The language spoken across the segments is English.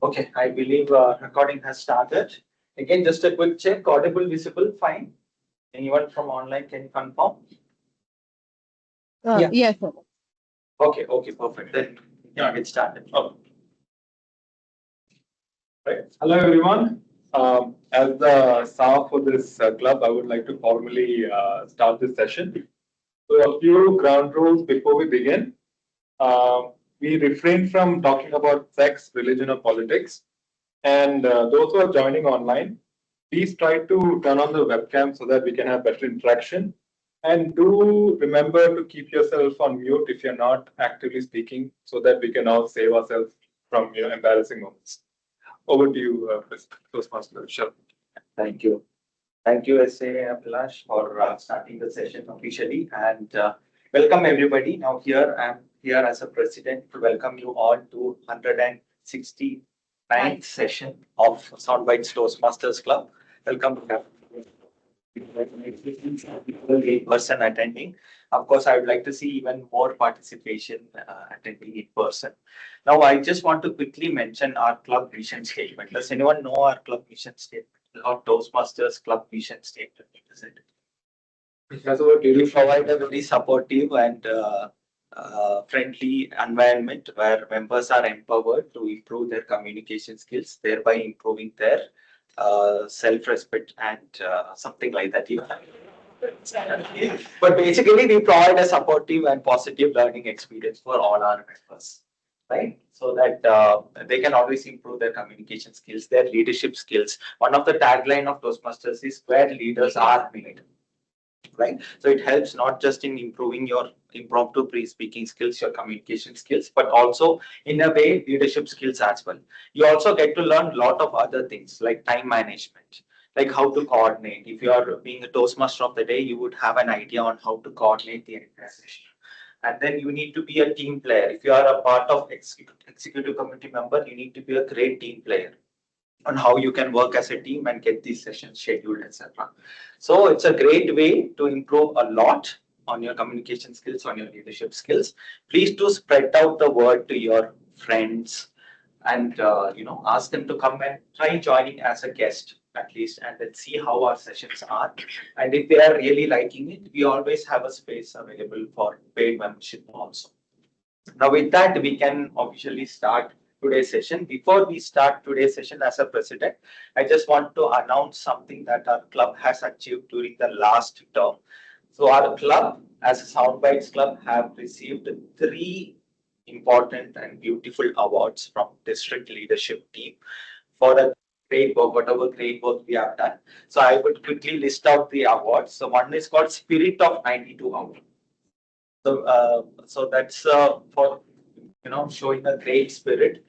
Okay, I believe recording has started. Again, just a quick check. Audible, visible, fine. Anyone from online can confirm? Yeah. Yes, sir. Okay, perfect. Then get started. Oh, Right. Hello, everyone. As the staff for this club, I would like to formally start this session. So, a few ground rules before we begin. We refrain from talking about sex, religion, or politics. And those who are joining online, please try to turn on the webcam so that we can have better interaction. And do remember to keep yourself on mute if you're not actively speaking so that we can all save ourselves from embarrassing moments. Over to you, Toastmaster. Sure. thank you. Thank you, SA Abhilash, for starting the session officially. And welcome, everybody. Now, here I'm here as a president to welcome you all to 169th session of SoundBytes Toastmasters Club. Welcome to person attending. Of course, I would like to see even more participation attending in person. Now, I just want to quickly mention our club mission statement. Does anyone know our club mission statement? Or Toastmasters club mission statement? Is it? We provide a very supportive and friendly environment where members are empowered to improve their communication skills, thereby improving their self-respect and something like that. But basically, we provide a supportive and positive learning experience for all our members, right? So that they can always improve their communication skills, their leadership skills. One of the tagline of Toastmasters is where leaders are made, right? So it helps not just in improving your impromptu pre-speaking skills, your communication skills, but also in a way leadership skills as well. You also get to learn a lot of other things like time management, like how to coordinate. If you are being a Toastmaster of the day, you would have an idea on how to coordinate the entire session. And then you need to be a team player. If you are a part of executive committee member, you need to be a great team player on how you can work as a team and get these sessions scheduled, etc. So it's a great way to improve a lot on your communication skills, on your leadership skills. Please do spread out the word to your friends and ask them to come and try joining as a guest at least, and then see how our sessions are. And if they are really liking it, we always have a space available for paid membership also. Now, with that, we can officially start today's session. Before we start today's session, as a president, I just want to announce something that our club has achieved during the last term. So, our club, as a SoundBytes Club, have received 3 important and beautiful awards from district leadership team for the great work, whatever great work we have done. So, I would quickly list out the awards. So, one is called Spirit of 92 Award. So that's for showing a great spirit,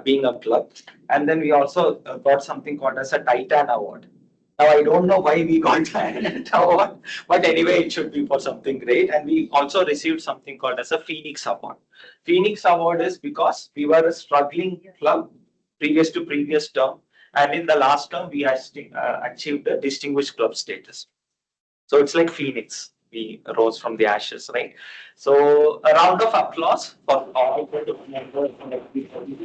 being a club, and then we also got something called as a Titan Award. Now I don't know why we got Titan Award, but anyway it should be for something great. And we also received something called as a Phoenix Award. Phoenix Award is because we were a struggling club previous term, and in the last term we achieved a distinguished club status. So it's like Phoenix. We rose from the ashes, right? So a round of applause for all the members.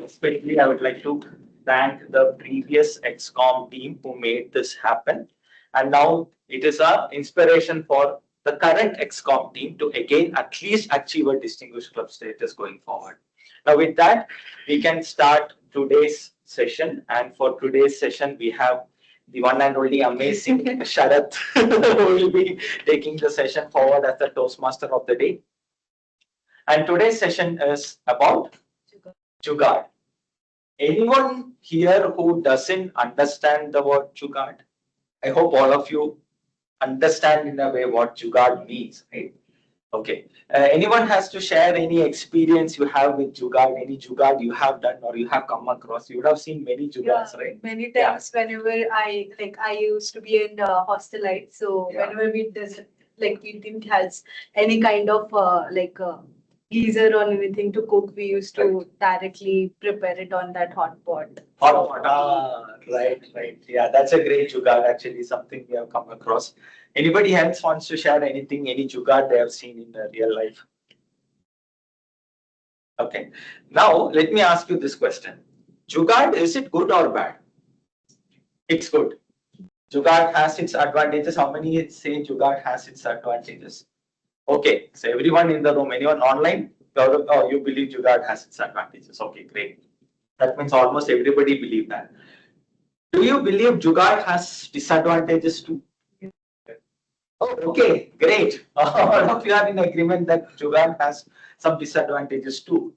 Especially, I would like to thank the previous XCOM team who made this happen. And now it is an inspiration for the current XCOM team to again at least achieve a distinguished club status going forward. Now, with that, we can start today's session. And for today's session, we have the one and only amazing Sharath who will be taking the session forward as the Toastmaster of the day. And today's session is about Jugaad. Anyone here who doesn't understand the word Jugaad? I hope all of you understand in a way what Jugaad means, right? Okay. Anyone has to share any experience you have with Jugaad, any Jugaad you have done or you have come across? You would have seen many Jugaads, right? Many times whenever I used to be in hostelite, so whenever we didn't have any kind of geyser or anything to cook, we used to directly prepare it on that hot pot. Hot pot, right. Yeah, that's a great Jugaad, actually, something we have come across. Anybody else wants to share anything, any Jugaad they have seen in the real life? Okay. Now, let me ask you this question. Jugaad, is it good or bad? It's good. Jugaad has its advantages. How many say Jugaad has its advantages? Okay, so everyone in the room, anyone online? Oh, you believe Jugaad has its advantages. Okay, great. That means almost everybody believe that. Do you believe Jugaad has disadvantages too? Oh, okay, great. All of you are in agreement that Jugaad has some disadvantages too.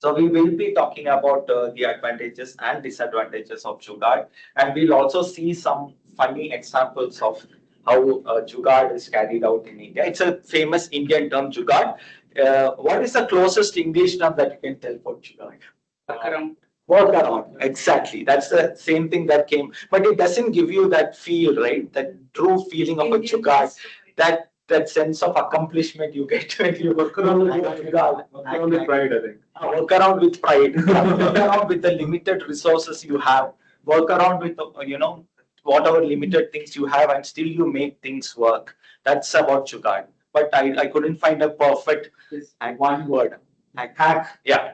So we will be talking about the advantages and disadvantages of Jugaad, and we'll also see some funny examples of how Jugaad is carried out in India. It's a famous Indian term, Jugaad. What is the closest English term that you can tell for Jugaad? Workaround. Workaround, exactly. That's the same thing that came, but it doesn't give you that feel, right? That true feeling of a Jugaad, that sense of accomplishment you get when you work around with pride, I think. Work around with pride, work around with the limited resources you have, work around with whatever limited things you have, and still you make things work. That's about Jugaad. But I couldn't find a perfect one word. Hack. Yeah.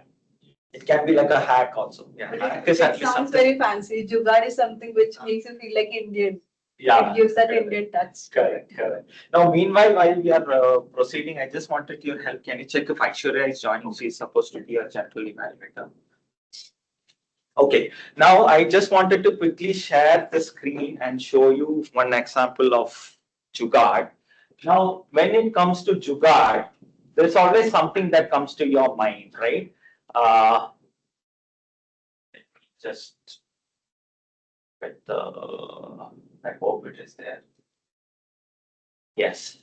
It can be like a hack also. Yeah. Hack is at It least sounds something. very fancy. Jugaad is something which makes you feel like Indian. Yeah. It gives that Indian touch. Correct, correct. Now, meanwhile, while we are proceeding, I just wanted your help. Can you check if Aishwarya is joining? She is supposed to be a general evaluator. Okay, now I just wanted to quickly share the screen and show you one example of Jugaad. Now, when it comes to Jugaad, there's always something that comes to your mind, right? Just get the, I hope it is there. Yes.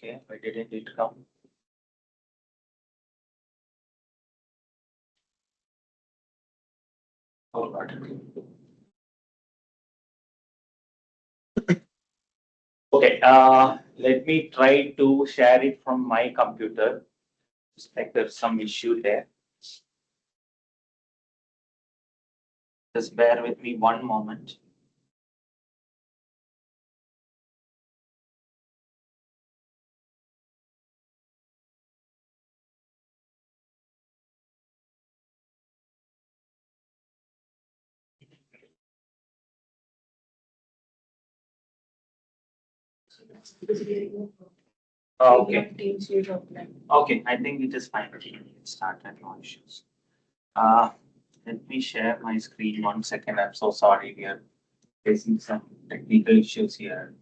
Okay, why didn't it come? Oh, God. Okay, let me try to share it from my computer. Looks like there's some issue there. Just bear with me one moment. Okay. Okay, I think it is fine. It started, no issues. Uh, Let me share my screen 1 second. I'm so sorry, we are facing some technical issues here.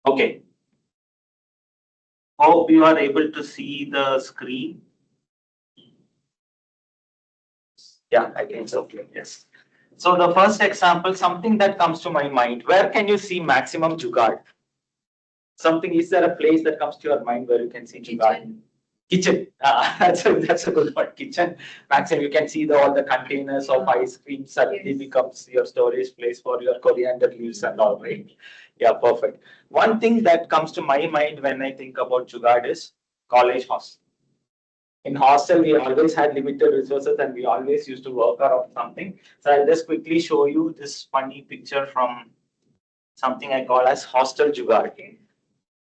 Okay. Hope you are able to see the screen. Yeah, I think so. Yes. So the first example, something that comes to my mind, where can you see maximum Jugaad? Something, is there a place that comes to your mind where you can see Jugaad? Kitchen. That's a good one. Kitchen. Maximum, you can see all the containers of ice cream suddenly becomes your storage place for your coriander leaves and all, right? Yeah, perfect. One thing that comes to my mind when I think about Jugaad is college hostel. In hostel, we always had limited resources and we always used to work around something. So I'll just quickly show you this funny picture from something I call as hostel Jugaad.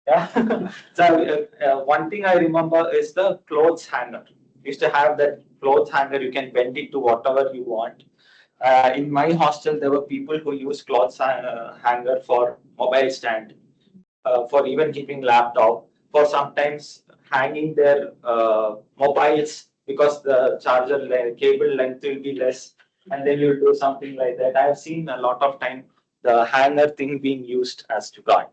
Yeah. So one thing I remember is the clothes hanger. Used to have that clothes hanger. You can bend it to whatever you want. In my hostel, there were people who used clothes hanger for mobile stand, for even keeping laptop, for sometimes hanging their mobiles because the charger cable length will be less, and then you do something like that. I've seen a lot of time the hanger thing being used as to guard.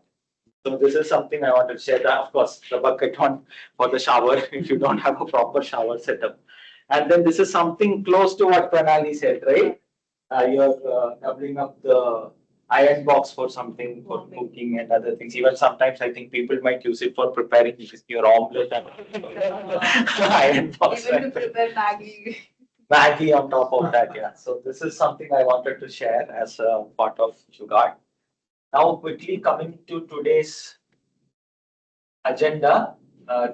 So this is something I want to share. Of course, the bucket on for the shower if you don't have a proper shower setup. And then this is something close to what Pranali said, right? You're doubling up the iron box for something for cooking and other things. Even sometimes I think people might use it for preparing your omelette and iron box. Even to prepare Maggi. Maggie on top of that, yeah. So this is something I wanted to share as a part of Jugaad. Now, quickly coming to today's agenda,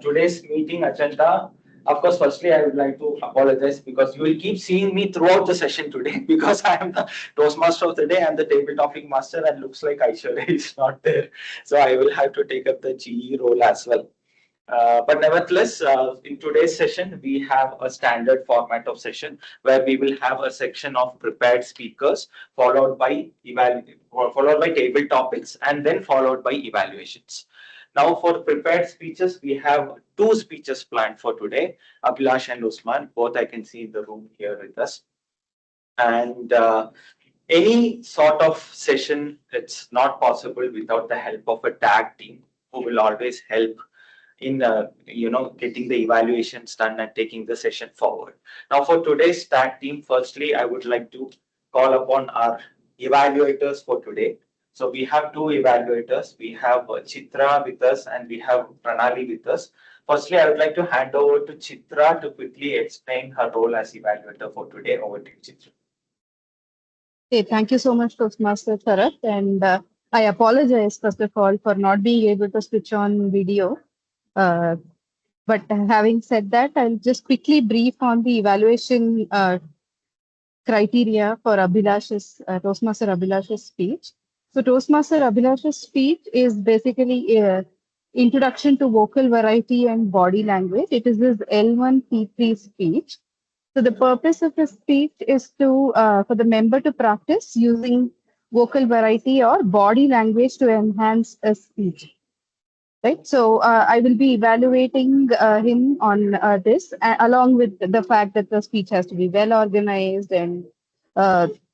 today's meeting agenda. Of course, firstly, I would like to apologize because you will keep seeing me throughout the session today because I am the Toastmaster of the day and the table topic master, and looks like Aishwarya is not there. So I will have to take up the GE role as well. But nevertheless, in today's session, we have a standard format of session where we will have a section of prepared speakers followed by table topics and then followed by evaluations. Now, for prepared speeches, we have two speeches planned for today, Abhilash and Usman. Both I can see in the room here with us. And any sort of session, it's not possible without the help of a tag team who will always help in getting the evaluations done and taking the session forward. Now, for today's tag team, firstly, I would like to call upon our evaluators for today. So we have two evaluators. We have Chitra with us and we have Pranali with us. Firstly, I would like to hand over to Chitra to quickly explain her role as evaluator for today. Over to you, Chitra. Hey, thank you so much, Toastmaster Tharat. And I apologize, first of all, for not being able to switch on video. But having said that, I'll just quickly brief on the evaluation criteria for Toastmaster Abhilash's speech. So Toastmaster Abhilash's speech is basically a introduction to vocal variety and body language. It is his L1 P3 speech. So the purpose of the speech is for the member to practice using vocal variety or body language to enhance a speech. Right. So I will be evaluating him on this, along with the fact that the speech has to be well organized and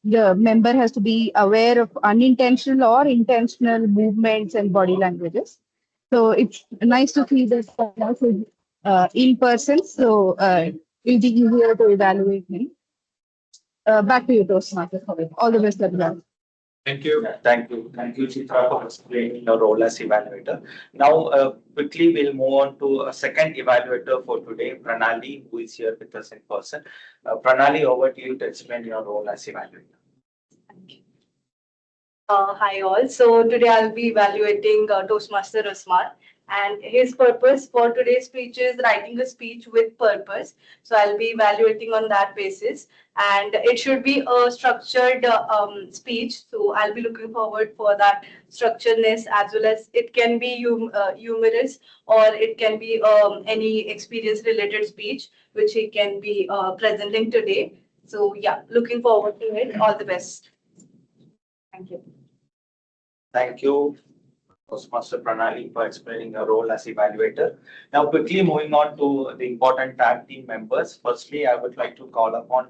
the member has to be aware of unintentional or intentional movements and body languages. So it's nice to see this in person. So it'll be easier to evaluate him. Back to you, Toastmaster. All the best, everyone. Thank you. Thank you, Chitra, for explaining your role as evaluator. Now, quickly, we'll move on to a second evaluator for today, Pranali, who is here with us in person. Pranali, over to you to explain your role as evaluator. Hi all. So today I'll be evaluating Toastmaster Usman, and his purpose for today's speech is writing a speech with purpose. So I'll be evaluating on that basis, and it should be a structured speech. So I'll be looking forward for that structuredness, as well as it can be humorous or it can be any experience related speech which he can be presenting today. So yeah, looking forward to it. All the best. Thank you. Thank you, Toastmaster Pranali, for explaining your role as evaluator. Now, quickly moving on to the important tag team members. Firstly, I would like to call upon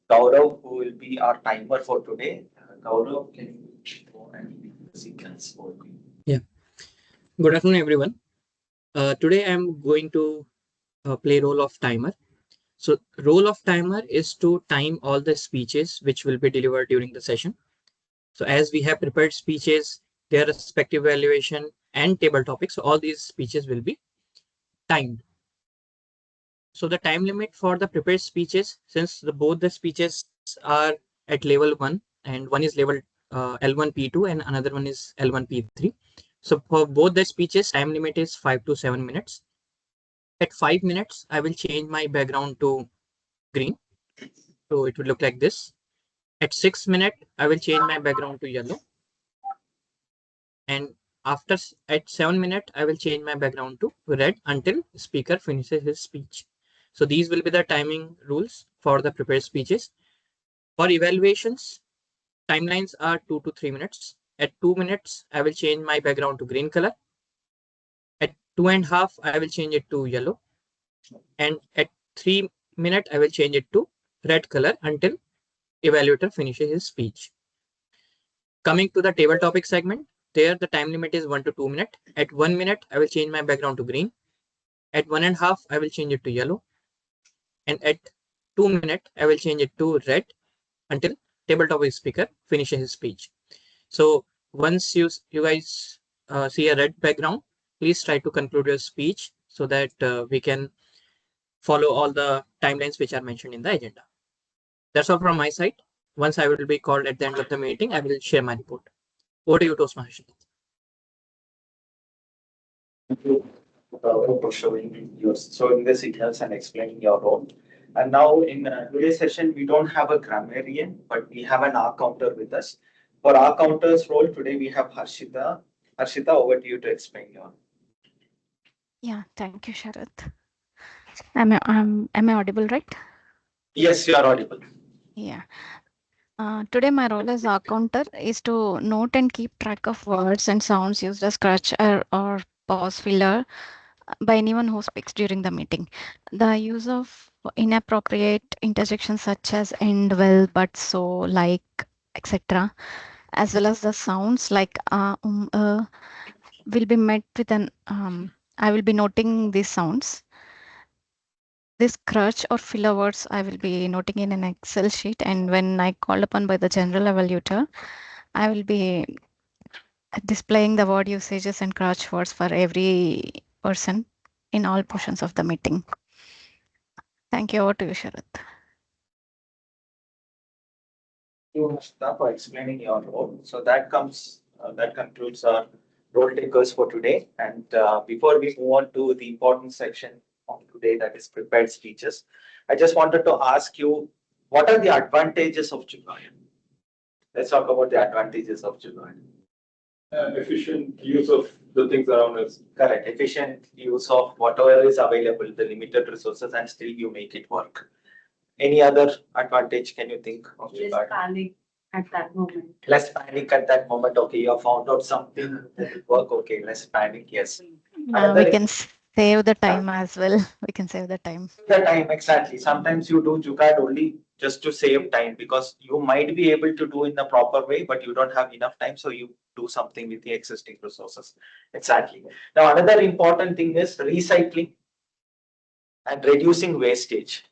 Gaurav, who will be our timer for today. Gaurav, can you go and lead the sequence for me? Yeah. Good afternoon, everyone. Today I'm going to play role of timer. So role of timer is to time all the speeches which will be delivered during the session. So as we have prepared speeches, their respective evaluation and table topics, so all these speeches will be timed. So the time limit for the prepared speeches, since both the speeches are at level 1 and one is level L1 P2 and another one is L1 P3. So for both the speeches, time limit is 5 to 7 minutes. At 5 minutes, I will change my background to green. So it will look like this. At 6 minutes, I will change my background to yellow. And at 7 minutes, I will change my background to red until speaker finishes his speech. So these will be the timing rules for the prepared speeches. For evaluations, timelines are 2 to 3 minutes. At 2 minutes, I will change my background to green color. At 2.5, I will change it to yellow. And at 3 minutes, I will change it to red color until evaluator finishes his speech. Coming to the table topic segment, there the time limit is 1 to 2 minutes. At 1 minute, I will change my background to green. At 1.5, I will change it to yellow. And at 2 minutes, I will change it to red until table topic speaker finishes his speech. So once you guys see a red background, please try to conclude your speech so that we can follow all the timelines which are mentioned in the agenda. That's all from my side. Once I will be called at the end of the meeting, I will share my report. Over to you, Toastmaster. Thank you, for showing the signals and explaining your role. And now in today's session, we don't have a grammarian, but we have an R counter with us. For R counter's role today, we have Harshita. Harshita, over to you to explain your. Yeah, thank you, Sharath. Am I audible, right? Yes, you are audible. Yeah. Today, my role as a counter is to note and keep track of words and sounds used as scratch or pause filler by anyone who speaks during the meeting. The use of inappropriate interjections such as end, well, but, so, like, etc., as well as the sounds like will be met with an I will be noting these sounds. This crutch or filler words I will be noting in an Excel sheet, and when I called upon by the general evaluator, I will be displaying the word usages and crutch words for every person in all portions of the meeting. Thank you. Over to you, Sharath. You, Harshita, for explaining your role. So that concludes our role takers for today. And before we move on to the important section of today, that is prepared speeches, I just wanted to ask you, what are the advantages of Jugaad? Let's talk about the advantages of Jugaad. Efficient use of the things around us. Correct. Efficient use of whatever is available, the limited resources, and still you make it work. Any other advantage can you think of Less Jugaad? panic at that moment. Less panic at that moment. Okay, you have found out something that will work. Okay, less panic. Yes. We can save the time as well. We can save the time. The time, exactly. Sometimes you do Jugaad only just to save time because you might be able to do in the proper way, but you don't have enough time, so you do something with the existing resources. Exactly. Now, another important thing is recycling and reducing wastage.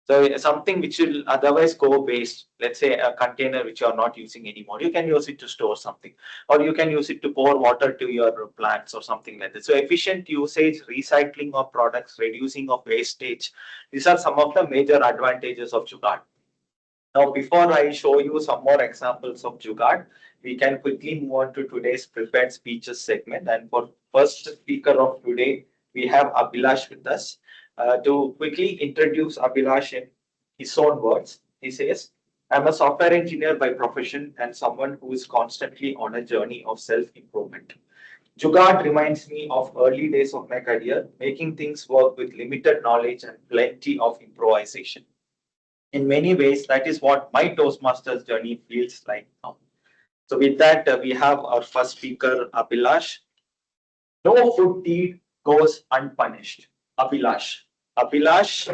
So something which will otherwise go waste, let's say a container which you are not using anymore, you can use it to store something, or you can use it to pour water to your plants or something like that. So efficient usage, recycling of products, reducing of wastage, these are some of the major advantages of Jugaad. Now, before I show you some more examples of Jugaad, we can quickly move on to today's prepared speeches segment. And for first speaker of today, we have Abhilash with us. To quickly introduce Abhilash in his own words, he says, I'm a software engineer by profession and someone who is constantly on a journey of self-improvement. Jugaad reminds me of early days of my career, making things work with limited knowledge and plenty of improvisation. In many ways, that is what my Toastmasters journey feels like now. So with that, we have our first speaker, Abhilash. No food deed goes unpunished. Abhilash. Abhilash,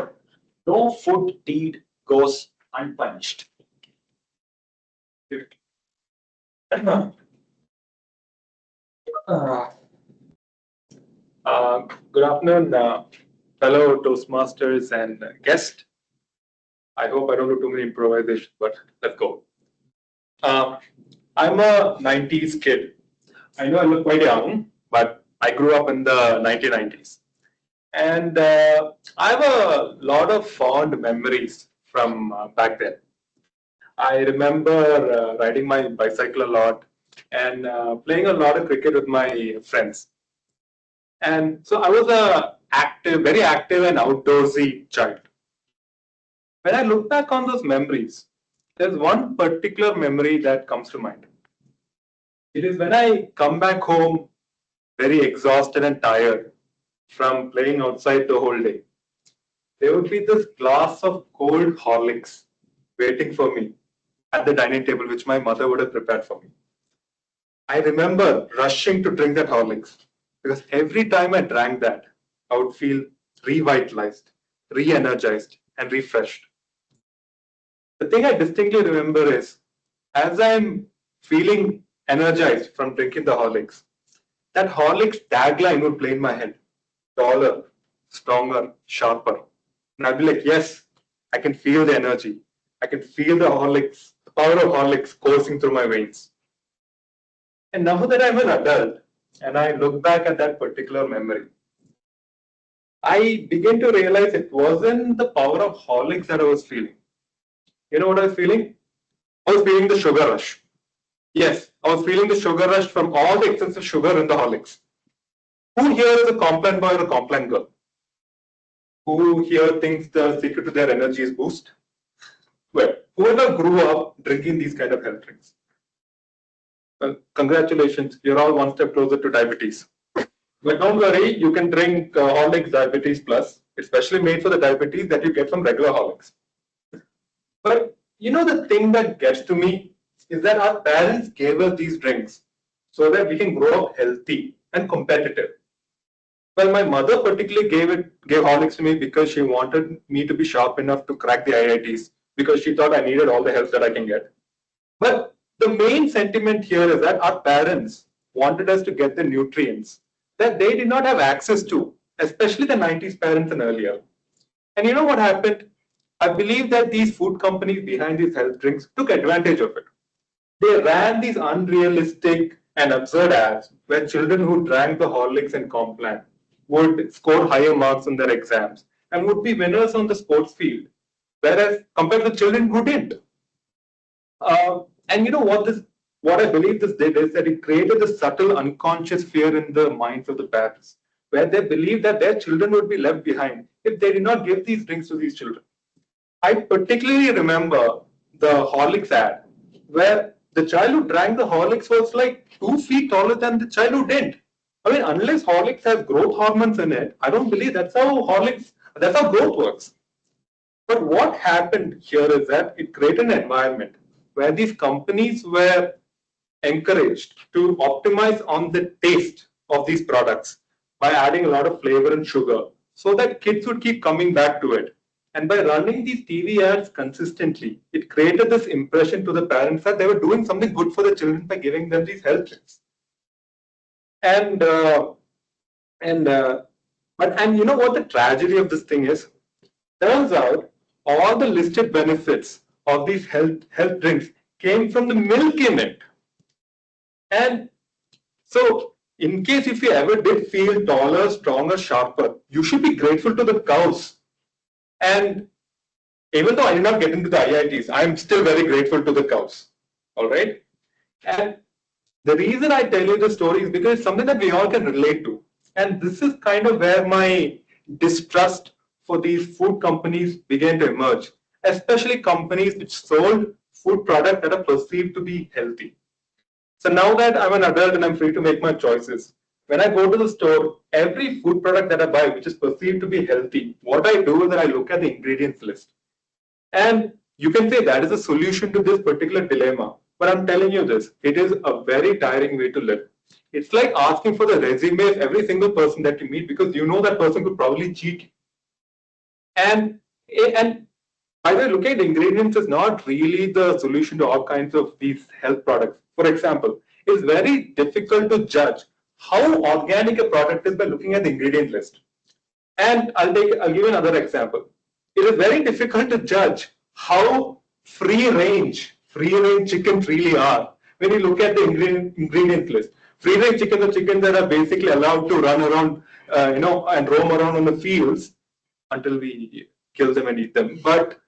no food deed goes unpunished. Good afternoon, fellow Toastmasters and guests. I hope I don't do too many improvisations, but let's go. I'm a 90s kid. I know I look quite young, but I grew up in the 1990s. And I have a lot of fond memories from back then. I remember riding my bicycle a lot and playing a lot of cricket with my friends. And so I was a very active and outdoorsy child. When I look back on those memories, there's one particular memory that comes to mind. It is when I come back home very exhausted and tired from playing outside the whole day. There would be this glass of cold Horlicks waiting for me at the dining table, which my mother would have prepared for me. I remember rushing to drink that Horlicks because every time I drank that, I would feel revitalized, re-energized, and refreshed. The thing I distinctly remember is, as I'm feeling energized from drinking the Horlicks, that Horlicks tagline would play in my head: taller, stronger, sharper. And I'd be like, yes, I can feel the energy. I can feel the Horlicks, the power of Horlicks coursing through my veins. And now that I'm an adult and I look back at that particular memory, I begin to realize it wasn't the power of Horlicks that I was feeling. You know what I was feeling? I was feeling the sugar rush. Yes, I was feeling the sugar rush from all the excessive sugar in the Horlicks. Who here is a Complan boy or a Complan girl? Who here thinks the secret to their energy is boost? Well, whoever grew up drinking these kind of health drinks, well, congratulations, you're all one step closer to diabetes. But don't worry, you can drink Horlicks Diabetes Plus. It's specially made for the diabetes that you get from regular Horlicks. But you know, the thing that gets to me is that our parents gave us these drinks so that we can grow up healthy and competitive. Well, my mother particularly gave Horlicks to me because she wanted me to be sharp enough to crack the IITs, because she thought I needed all the help that I can get. But the main sentiment here is that our parents wanted us to get the nutrients that they did not have access to, especially the 90s parents and earlier. And you know what happened? I believe that these food companies behind these health drinks took advantage of it. They ran these unrealistic and absurd ads where children who drank the Horlicks and Complan would score higher marks on their exams and would be winners on the sports field, whereas compared to children who didn't. And you know what I believe this did is that it created a subtle unconscious fear in the minds of the parents, where they believed that their children would be left behind if they did not give these drinks to these children. I particularly remember the Horlicks ad, where the child who drank the Horlicks was like 2 feet taller than the child who didn't. I mean, unless Horlicks has growth hormones in it, I don't believe that's how growth works. But what happened here is that it created an environment where these companies were encouraged to optimize on the taste of these products by adding a lot of flavor and sugar so that kids would keep coming back to it. And by running these TV ads consistently, it created this impression to the parents that they were doing something good for the children by giving them these health drinks. And you know what the tragedy of this thing is? Turns out all the listed benefits of these health drinks came from the milk in it. And so, in case if you ever did feel taller, stronger, sharper, you should be grateful to the cows. And even though I did not get into the IITs, I'm still very grateful to the cows. All right. And the reason I tell you the story is because it's something that we all can relate to. And this is kind of where my distrust for these food companies began to emerge, especially companies which sold food products that are perceived to be healthy. So now that I'm an adult and I'm free to make my choices, when I go to the store, every food product that I buy which is perceived to be healthy, what I do is that I look at the ingredients list. And you can say that is a solution to this particular dilemma. But I'm telling you this, it is a very tiring way to live. It's like asking for the resume of every single person that you meet because you know that person could probably cheat. And by the way, looking at the ingredients is not really the solution to all kinds of these health products. For example, it's very difficult to judge how organic a product is by looking at the ingredient list. And I'll give you another example. It is very difficult to judge how free range chickens really are when you look at the ingredient list. Free range chickens are chickens that are basically allowed to run around, and roam around in the fields until we kill them and eat them. But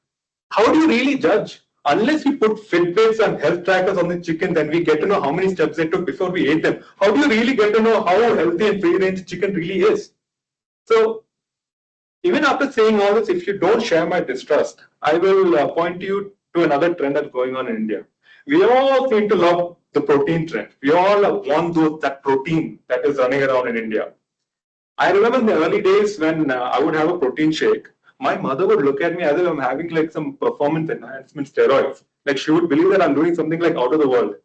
how do you really judge? Unless we put Fitbits and health trackers on the chicken, then we get to know how many steps they took before we ate them. How do you really get to know how healthy and free range chicken really is? So, even after saying all this, if you don't share my distrust, I will point you to another trend that's going on in India. We all seem to love the protein trend. We all want that protein that is running around in India. I remember in the early days when I would have a protein shake, my mother would look at me as if I'm having like some performance enhancement steroids. Like she would believe that I'm doing something like out of the world.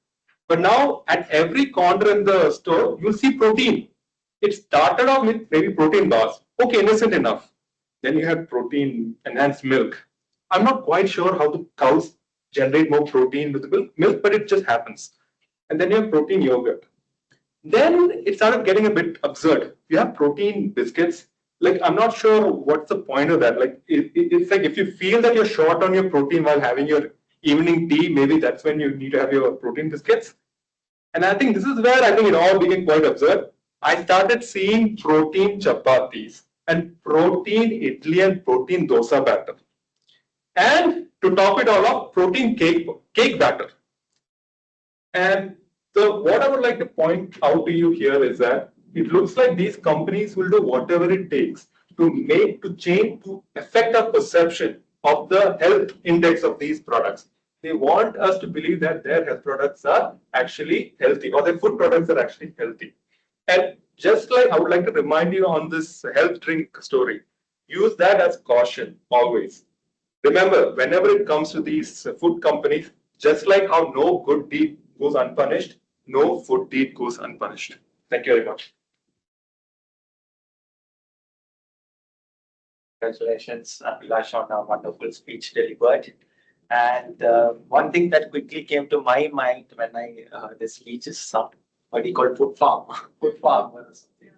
But now at every corner in the store, you'll see protein. It started off with maybe protein bars. Okay, innocent enough. Then you have protein enhanced milk. I'm not quite sure how the cows generate more protein with the milk, but it just happens. And then you have protein yogurt. Then it started getting a bit absurd. You have protein biscuits. Like, I'm not sure what's the point of that. Like, it's like if you feel that you're short on your protein while having your evening tea, maybe that's when you need to have your protein biscuits. And I think this is where I think it all became quite absurd. I started seeing protein chapatis and protein idli and protein dosa batter. And to top it all off, protein cake batter. And so what I would like to point out to you here is that it looks like these companies will do whatever it takes to change, to affect our perception of the health index of these products. They want us to believe that their health products are actually healthy, or their food products are actually healthy. And just like I would like to remind you on this health drink story, use that as caution always. Remember, whenever it comes to these food companies, just like how no good deed goes unpunished, no food deed goes unpunished. Thank you very much. Congratulations, Abhilash, on a wonderful speech delivered. And one thing that quickly came to my mind when I the speech is some what he called food farm, food farm.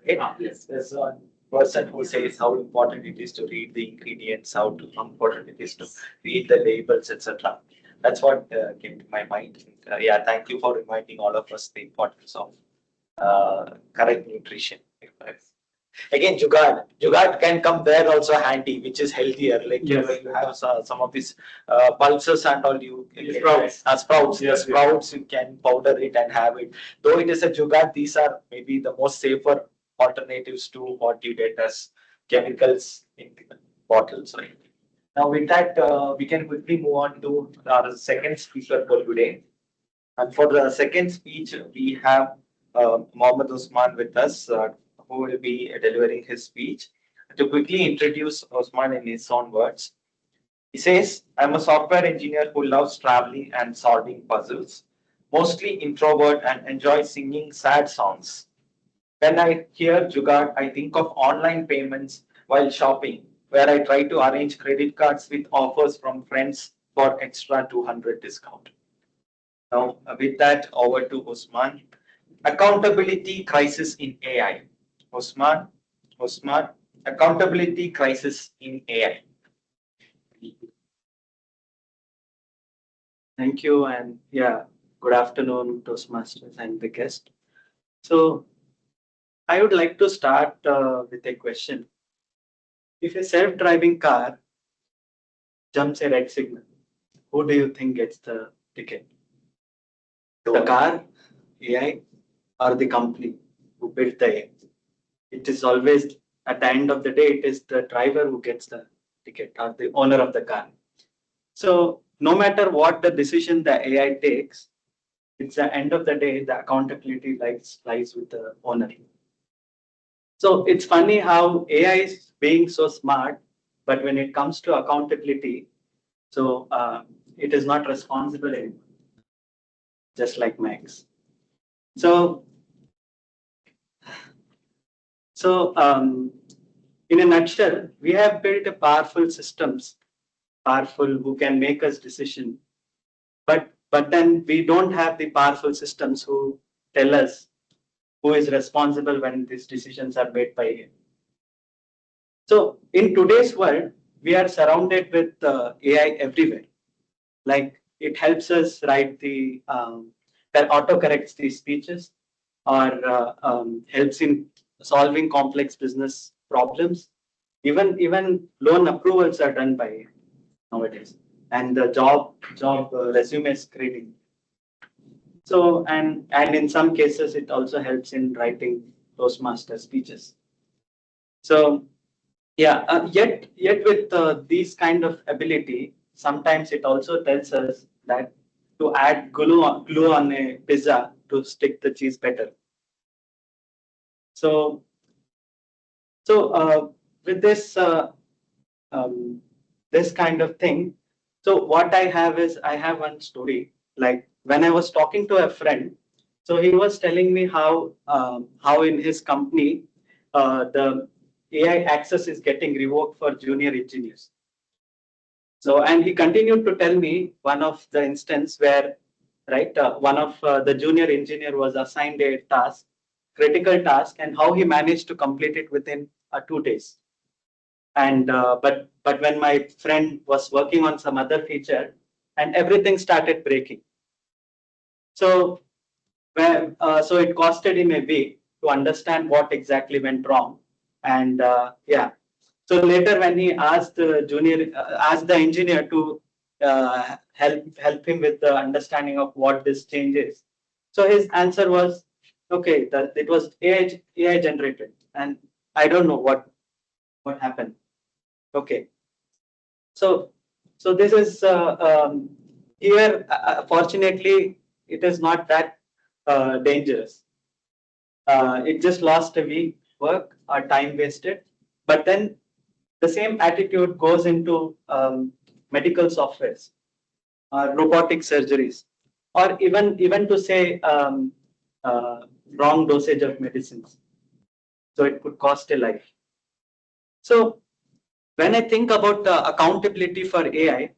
Yes, there's one person who says how important it is to read the ingredients, how important it is to read the labels, etc. That's what came to my mind. Yeah, thank you for reminding all of us the importance of correct nutrition. Again, Jugaad can come there also handy, which is healthier. Like you have some of these pulses and all you Sprouts. Sprouts. Yes, The sprouts you can powder it and have it. Though it is a Jugaad, these are maybe the most safer alternatives to what you get as chemicals in the bottles. Right. Now, with that, we can quickly move on to our second speaker for today. And for the second speech, we have Mohammed Usman with us, who will be delivering his speech. To quickly introduce Usman in his own words, he says, I'm a software engineer who loves traveling and solving puzzles, mostly introvert and enjoy singing sad songs. When I hear Jugaad, I think of online payments while shopping, where I try to arrange credit cards with offers from friends for extra 200 discount. Now, with that, over to Usman. Accountability crisis in AI. Usman, Usman, accountability crisis in AI. Thank you, and yeah, good afternoon, Toastmasters and the guest. So, I would like to start with a question. If a self-driving car jumps a red signal, who do you think gets the ticket? The car, AI, or the company who built the AI? It is always, at the end of the day, it is the driver who gets the ticket or the owner of the car. So, no matter what the decision the AI takes, it's the end of the day, the accountability lies with the owner. So it's funny how AI is being so smart, but when it comes to accountability, so it is not responsible anymore, just like Max. So, in a nutshell, we have built a powerful systems, powerful who can make us decision, but then we don't have the powerful systems who tell us who is responsible when these decisions are made by him. So in today's world, we are surrounded with AI everywhere. Like it helps us write that autocorrects the speeches, or helps in solving complex business problems. Even loan approvals are done by AI nowadays, and the job resume screening. So and in some cases, it also helps in writing Toastmaster speeches. So yeah, yet with these kind of ability, sometimes it also tells us that to add glue on a pizza to stick the cheese better. So with this kind of thing, so what I have is I have one story. Like when I was talking to a friend, so he was telling me how in his company the AI access is getting revoked for junior engineers. So, and he continued to tell me one of the instance where, right, one of the junior engineer was assigned a task, critical task, and how he managed to complete it within 2 days. And but when my friend was working on some other feature, and everything started breaking. So, so it costed him a week to understand what exactly went wrong, and yeah. So later, when he asked the asked the engineer to help him with the understanding of what this change is, so his answer was, okay, that it was AI generated, and I don't know what happened. Okay, so this is here. Fortunately, it is not that dangerous. It just lost a week work or time wasted. But then the same attitude goes into medical softwares, robotic surgeries, or even to say wrong dosage of medicines. So it could cost a life. So when I think about accountability for AI,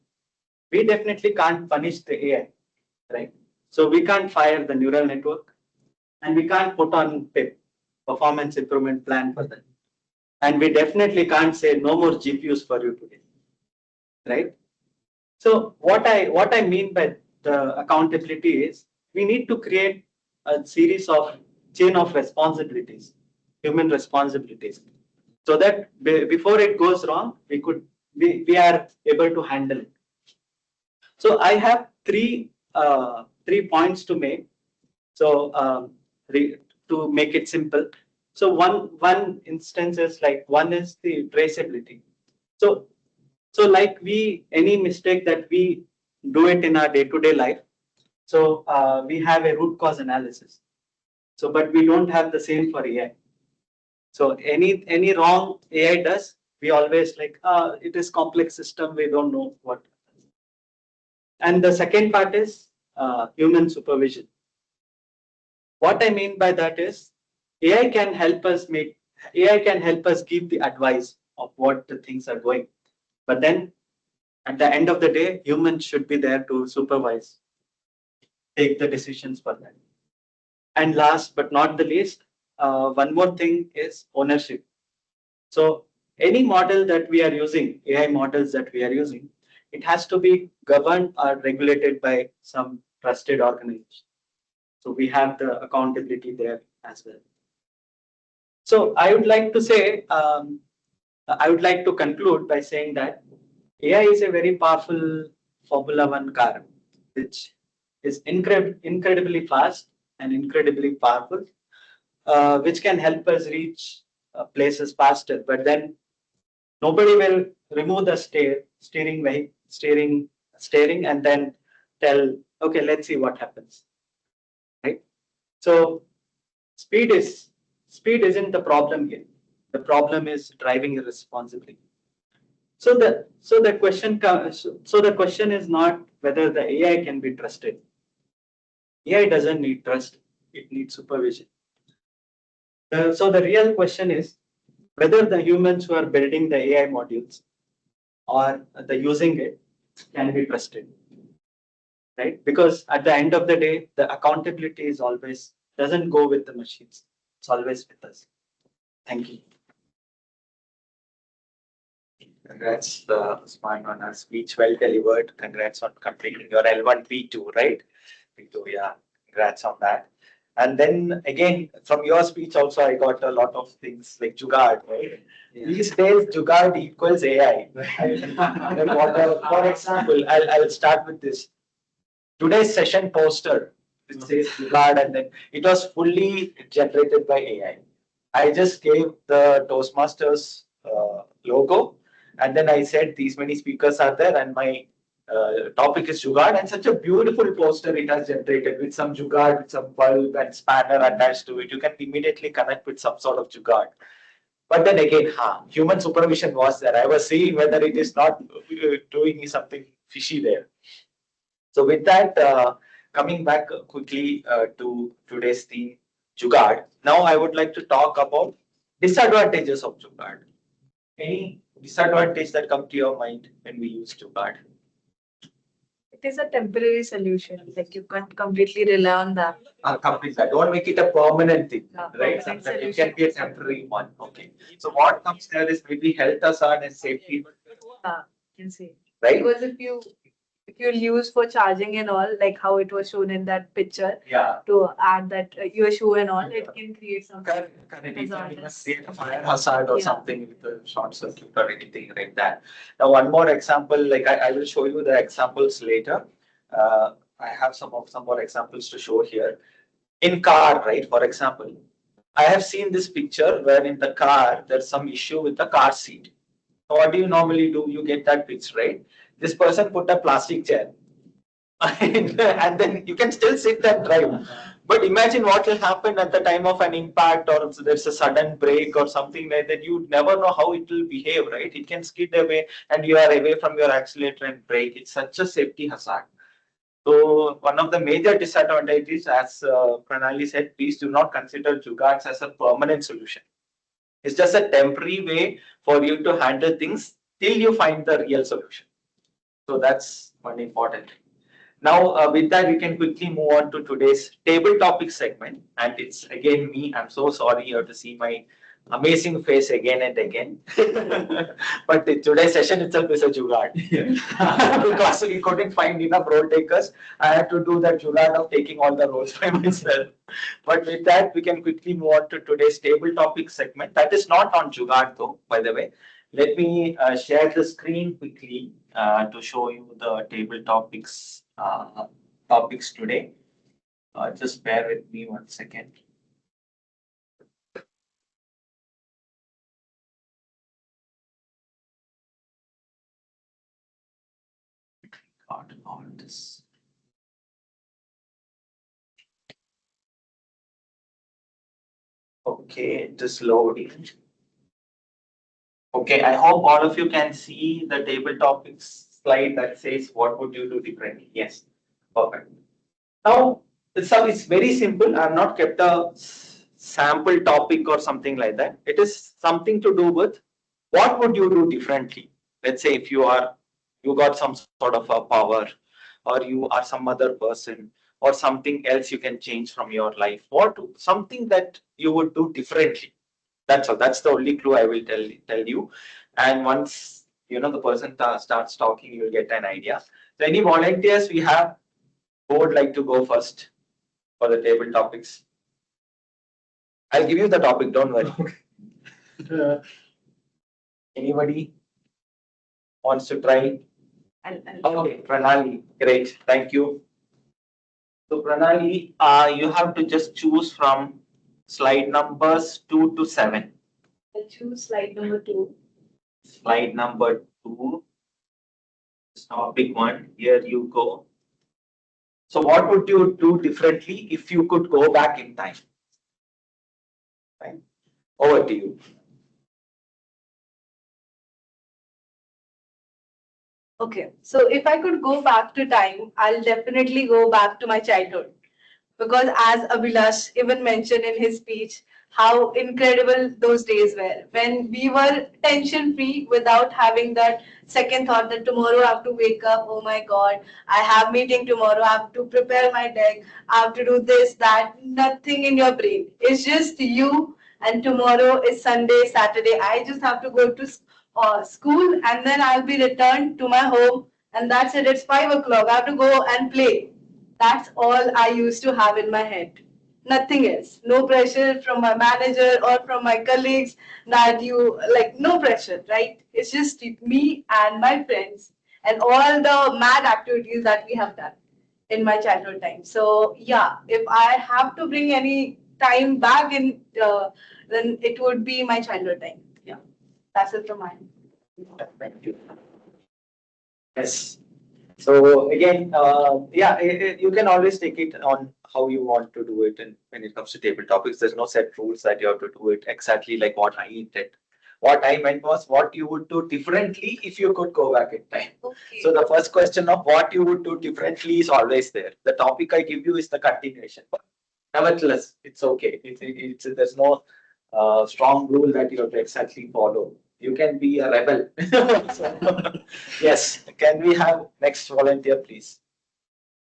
we definitely can't punish the AI, right? So we can't fire the neural network, and we can't put on PIP, performance improvement plan for them. And we definitely can't say no more GPUs for you today, right? So what I mean by the accountability is we need to create a series of chain of responsibilities, human responsibilities, so that before it goes wrong, we are able to handle it. So I have three points to make. So to make it simple, so one instance is like one is the traceability. So like any mistake that we do it in our day-to-day life. So we have a root cause analysis. So but we don't have the same for AI. So any wrong AI does, we always like it is complex system. We don't know what. And the second part is human supervision. What I mean by that is AI can help us give the advice of what the things are going. But then at the end of the day, humans should be there to supervise, take the decisions for that. And last but not the least, one more thing is ownership. So any model that we are using, AI models that we are using, it has to be governed or regulated by some trusted organization. So we have the accountability there as well. So I would like to say, I would like to conclude by saying that AI is a very powerful Formula One car, which is incredibly fast and incredibly powerful, which can help us reach places faster. But then nobody will remove the steering, and then tell, okay, let's see what happens, right? So speed isn't the problem here. The problem is driving irresponsibly. So the question is not whether the AI can be trusted. AI doesn't need trust; it needs supervision. So the real question is whether the humans who are building the AI modules or the using it can be trusted, right? Because at the end of the day, the accountability is always doesn't go with the machines; it's always with us. Thank you. Congrats, Usman, on our speech. Well delivered. Congrats on completing your L1 P2, right? P2, yeah. Congrats on that. And then again, from your speech also, I got a lot of things like Jugaad, right? Yeah. These days, Jugaad equals AI. For example, I'll start with this. Today's session poster, it says Jugaad, and then it was fully generated by AI. I just gave the Toastmasters logo, and then I said these many speakers are there, and my topic is Jugaad, and such a beautiful poster it has generated with some Jugaad, with some bulb and spanner attached to it. You can immediately connect with some sort of Jugaad. But then again, human supervision was there. I was seeing whether it is not doing me something fishy there. So with that, coming back quickly to today's theme, Jugaad. Now I would like to talk about disadvantages of Jugaad. Any disadvantage that come to your mind when we use Jugaad? It is a temporary solution. Like you can't completely rely on that. Completely. Don't make it a permanent thing, Yeah, right? permanent Sometimes it solution. can be a temporary one. Okay. So what comes there is maybe health hazard and safety, Yeah, you can see. right? Because if you'll use for charging and all, like how it was shown in that picture, Yeah. to add that your shoe and all, it can create some Correct. It can even hazardous. create a fire hazard or Yeah. something with a short circuit or anything like that. Now, one more example, like I will show you the examples later. I have some more examples to show here. In car, right? For example, I have seen this picture where in the car there's some issue with the car seat. So what do you normally do? You get that picture, right? This person put a plastic chair, and then you can still sit and drive. But imagine what will happen at the time of an impact, or there's a sudden break or something like that. You never know how it will behave, right? It can skid away, and you are away from your accelerator and brake. It's such a safety hazard. So one of the major disadvantages, as Pranali said, please do not consider jugards as a permanent solution. It's just a temporary way for you to handle things till you find the real solution. So that's one important thing. Now, with that, we can quickly move on to today's table topic segment. And it's again me. I'm so sorry you have to see my amazing face again and again. But today's session itself is a jugaad. Because we couldn't find enough role takers. I had to do that jugaad of taking all the roles by myself. But with that, we can quickly move on to today's table topic segment. That is not on jugaad though, by the way. Let me share the screen quickly to show you the table topics today. Just bear with me 1 second. Got all this. Okay, just loading. Okay, I hope all of you can see the table topics slide that says what would you do differently. Yes, perfect. Now, it's very simple. I have not kept a sample topic or something like that. It is something to do with what would you do differently. Let's say if you got some sort of a power, or you are some other person, or something else you can change from your life. Something that you would do differently. That's all. That's the only clue I will tell you. And once the person starts talking, you'll get an idea. So any volunteers we have who would like to go first for the table topics? I'll give you the topic, don't worry. Anybody wants to try? Okay, Pranali, great, thank you. So Pranali, you have to just choose from slide numbers 2 to 7. I'll choose slide number 2. Slide number 2. Topic 1. Here you go. So what would you do differently if you could go back in time? Fine. Over to you. Okay, so if I could go back to time, I'll definitely go back to my childhood. Because as Abhilash even mentioned in his speech, how incredible those days were when we were tension free without having that second thought that tomorrow I have to wake up, oh my God, I have meeting tomorrow, I have to prepare my deck, I have to do this, that, nothing in your brain. It's just you, and tomorrow is Sunday, Saturday. I just have to go to school, and then I'll be returned to my home, and that's it. It's 5 o'clock. I have to go and play. That's all I used to have in my head. Nothing else. No pressure from my manager or from my colleagues that no pressure, right? It's just me and my friends and all the mad activities that we have done in my childhood time. So yeah, if I have to bring any time back in, then it would be my childhood time. Yeah, that's it from mine. Thank you. Yes. So again, you can always take it on how you want to do it. And when it comes to table topics, there's no set rules that you have to do it exactly like what I did. What I meant was what you would do differently if you could go back in time. Okay. So the first question of what you would do differently is always there. The topic I give you is the continuation. But nevertheless, it's okay. There's no strong rule that you have to exactly follow. You can be a rebel. Yes. Can we have next volunteer, please?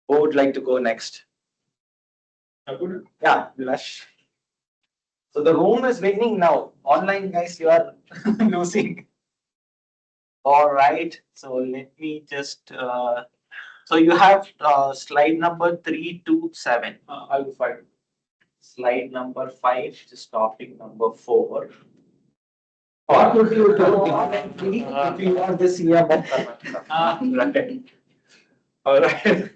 Who would like to go next? Yeah, Vilash. So the room is winning now. Online guys, you are losing. All right. So let me just. So you have slide number 3 to 7. I'll be fine. Slide number 5, just topic number 4. What would you do differently if you are the CM of Right. All right.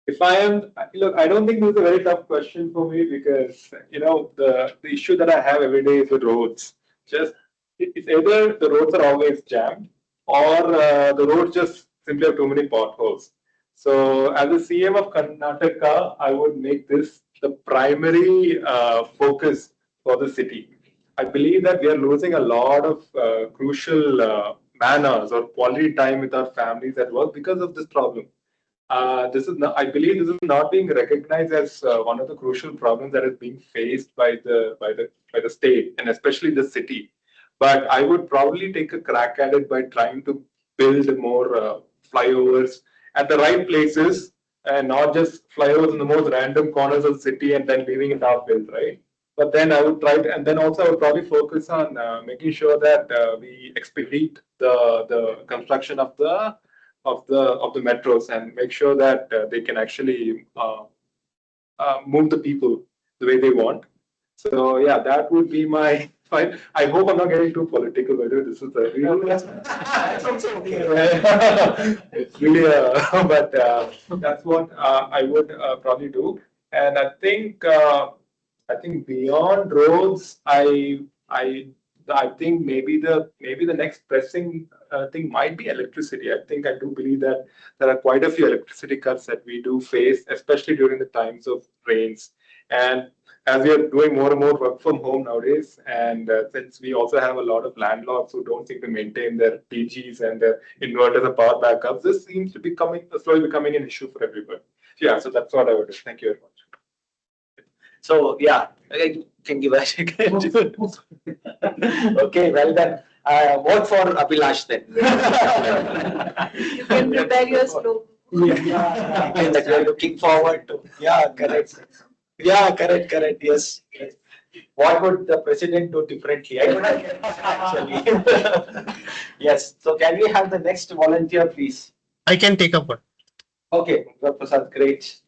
If I am, look, I don't think this is a very tough question for me because, the issue that I have every day is with roads. Just, it's either the roads are always jammed or the roads just simply have too many potholes. So, as a CM of Karnataka, I would make this the primary focus for the city. I believe that we are losing a lot of crucial man hours or quality time with our families at work because of this problem. This is not, I believe this is not being recognized as one of the crucial problems that is being faced by the state and especially the city. But I would probably take a crack at it by trying to build more flyovers at the right places and not just flyovers in the most random corners of the city and then leaving it half built, right? But then I would try to, and then also I would probably focus on making sure that we expedite the construction of the metros and make sure that they can actually move the people the way they want. So yeah, that would be my fine. I hope I'm not getting too political. Whether this is a real, it's really but that's what I would probably do. And I think beyond roads, I think maybe the next pressing thing might be electricity. I do believe that there are quite a few electricity cuts that we do face, especially during the times of rains. And as we are doing more and more work from home nowadays, and since we also have a lot of landlords who don't seem to maintain their PGs and their inverters and power backups, this seems to be slowly becoming an issue for everyone. Yeah, so that's what I would do. Thank you very much. So yeah, I can give a okay, well then. Vote for Abhilash then. You can prepare your slogan. Yeah, that you're looking forward to. Yeah, correct. Yeah, correct. Yes. What would the president do differently? I don't know actually. Yes. So can we have the next volunteer, please? I can take up one. Okay, Dr. Prasad, great.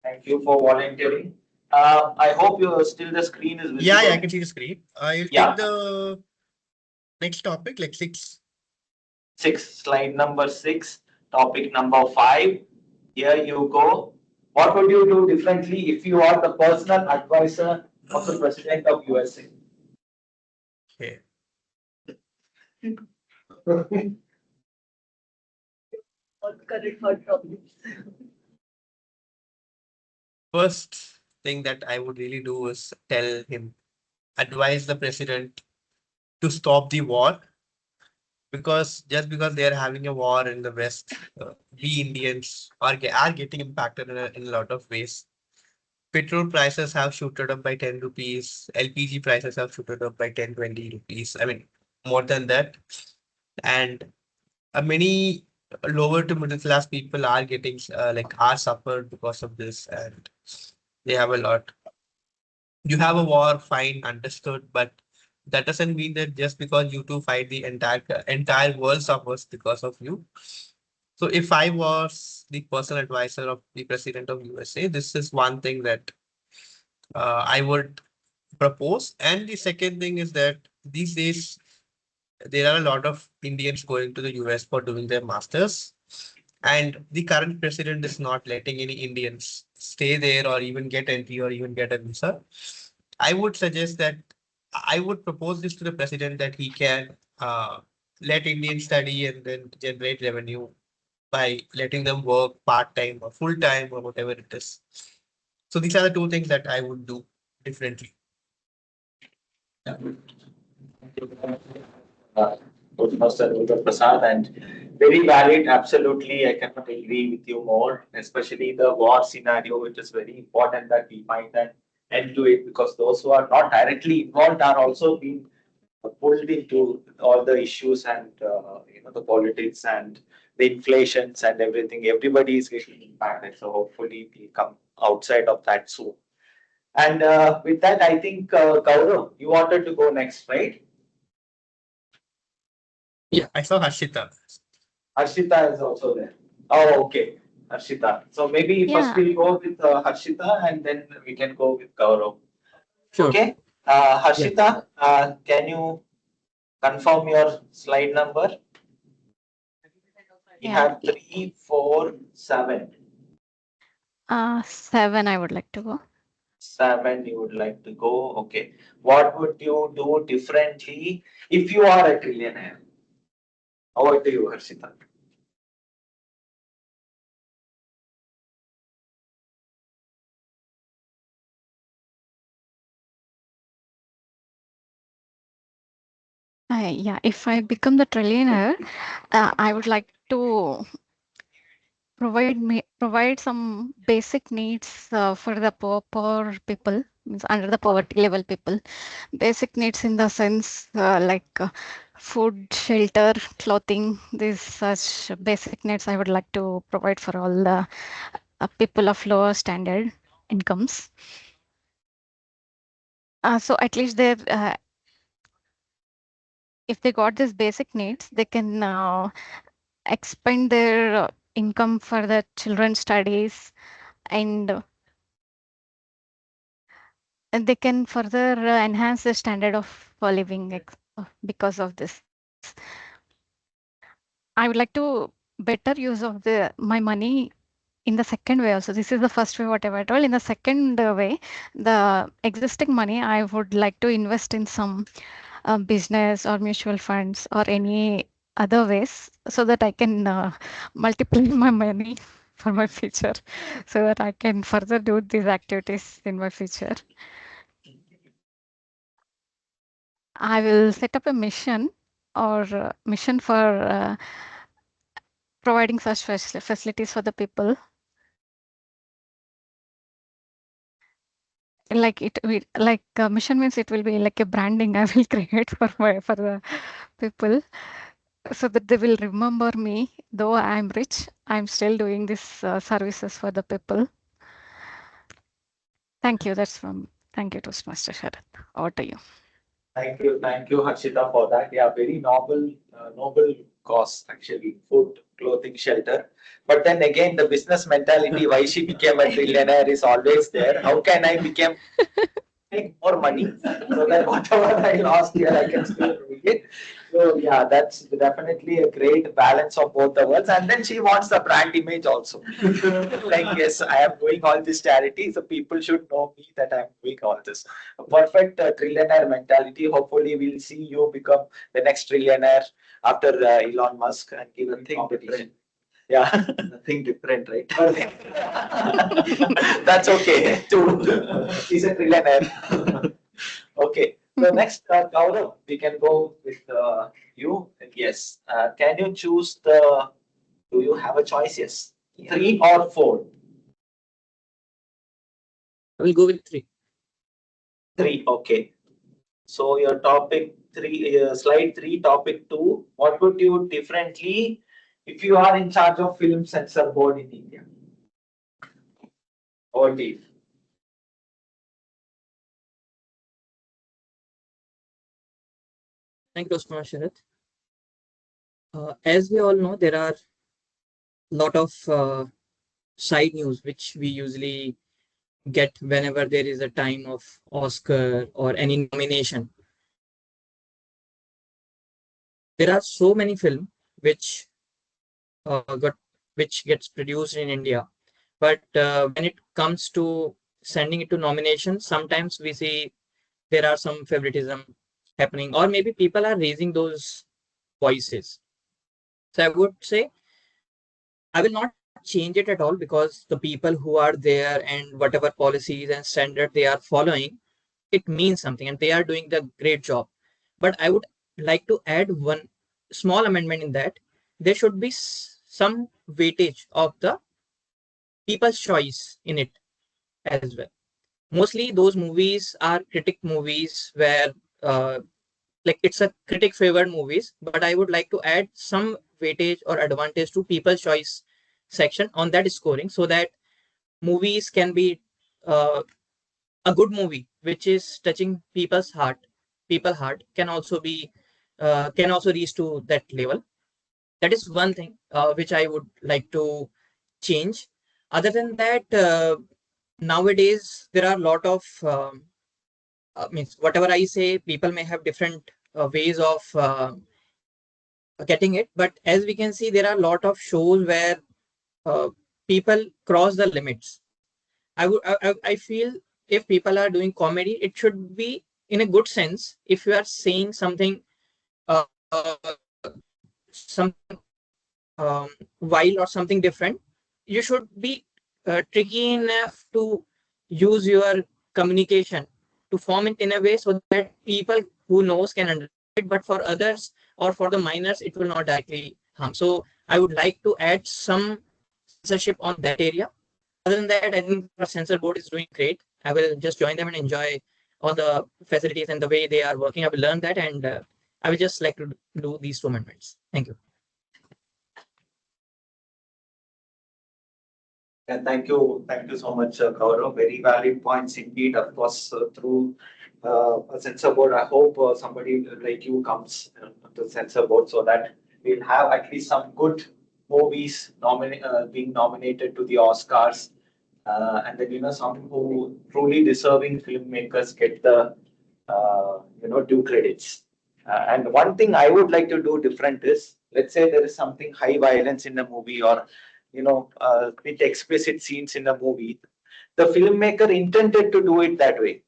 Thank you for volunteering. I hope the screen is visible. Yeah, I can see the screen. I'll Yeah. take the next topic, like 6. Slide number 6, topic number 5. Here you go. What would you do differently if you are the personal advisor of the president of USA? Okay. What current hot topics? First thing that I would really do is advise the president to stop the war, because just because they are having a war in the West, we Indians are getting impacted in a lot of ways. Petrol prices have shooted up by 10 rupees. LPG prices have shooted up by 10-20 rupees. I mean, more than that. And many lower to middle class people are getting are suffered because of this, and they have a lot. You have a war, fine, understood, but that doesn't mean that just because you two fight, the entire world suffers because of you. So if I was the personal advisor of the president of USA, this is one thing that I would propose. And the second thing is that these days there are a lot of Indians going to the US for doing their masters, and the current president is not letting any Indians stay there or even get entry or even get a visa. I would suggest that I would propose this to the president that he can let Indians study and then generate revenue by letting them work part-time or full-time or whatever it is. So these are the two things that I would do differently. Master Prasad, and very valid. Absolutely, I cannot agree with you more, especially the war scenario. It is very important that we find an end to it, because those who are not directly involved are also being pulled into all the issues and the politics and the inflations and everything. Everybody is getting impacted. So hopefully we come outside of that soon. And with that, I think Gaurav, you wanted to go next, right? Yeah, I saw Harshita. Harshita is also there. Oh, okay. Harshita. So maybe first Yeah. we'll go with Harshita and then we can go with Gaurav. Sure. Okay. Harshita, can you confirm your slide number? We Yeah. have 3, 4, 7. 7 I would like to go. 7 you would like to go. Okay. What would you do differently if you are a trillionaire? Over to you, Harshita. Yeah, if I become the trillionaire, I would like to provide some basic needs for the poor people, means under the poverty level people. Basic needs in the sense like food, shelter, clothing. These such basic needs I would like to provide for all the people of lower standard incomes. So at least they, if they got these basic needs, they can expend their income for the children's studies, and they can further enhance the standard of living because of this. I would like to better use of the my money in the second way also. This is the first way, whatever I told. In the second way, the existing money I would like to invest in some business or mutual funds or any other ways, so that I can multiply my money for my future, so that I can further do these activities in my future. I will set up a mission or mission for providing such facilities for the people. Like like mission means it will be like a branding I will create for the people, so that they will remember me. Though I'm rich, I'm still doing this services for the people. Thank you. Thank you, Toastmaster Sharad. Over to you. Thank you, Harshita, for that. Yeah, very noble cause actually, food, clothing, shelter. But then again, the business mentality, why she became a trillionaire is always there. How can I become make more money so that whatever I lost here, I can still make it. So yeah, that's definitely a great balance of both the worlds. And then she wants the brand image also. Like, yes, I am doing all this charity, so people should know me that I'm doing all this. A perfect trillionaire mentality. Hopefully, we'll see you become the next trillionaire after Elon Musk and give a thing different. Yeah, nothing different, right? That's okay too. He's a trillionaire. Okay. So next, Gaurav, we can go with you. Yes. Can you choose the? Do you have a choice? Yes. 3 or 4. I will go with 3. 3. Okay. So your topic 3, slide 3, topic 2. What would you differently if you are in charge of film censor board in India? Or deep? Thank you, Toastmaster Sharad. As we all know, there are a lot of side news which we usually get whenever there is a time of Oscar or any nomination. There are so many films which got which gets produced in India, but when it comes to sending it to nomination, sometimes we see there are some favoritism happening, or maybe people are raising those voices. So I would say I will not change it at all, because the people who are there and whatever policies and standard they are following, it means something and they are doing the great job. But I would like to add one small amendment in that there should be some weightage of the people's choice in it as well. Mostly those movies are critic movies where like it's a critic favored movies, but I would like to add some weightage or advantage to people's choice section on that scoring, so that movies can be uh, a good movie which is touching people heart can also reach to that level. That is one thing which I would like to change. Other than that, nowadays there are a lot of means whatever I say, people may have different ways of getting it, but as we can see, there are a lot of shows where uh, people cross the limits. I feel if people are doing comedy, it should be in a good sense. If you are saying something, uh, some wild or something different, you should be tricky enough to use your communication to form it in a way so that people who knows can understand it. But for others or for the minors, it will not directly harm. So I would like to add some censorship on that area. Other than that, I think our censor board is doing great. I will just join them and enjoy all the facilities and the way they are working. I will learn that, and I will just like to do these 2 amendments. Thank you. Yeah, thank you so much, Gaurav. Very valid points indeed. Of course, through a censor board, I hope somebody like you comes to the censor board so that we'll have at least some good movies being nominated to the Oscars, and then some who truly deserving filmmakers get the due credits. And one thing I would like to do different is, let's say there is something high violence in a movie or bit explicit scenes in a movie. The filmmaker intended to do it that way.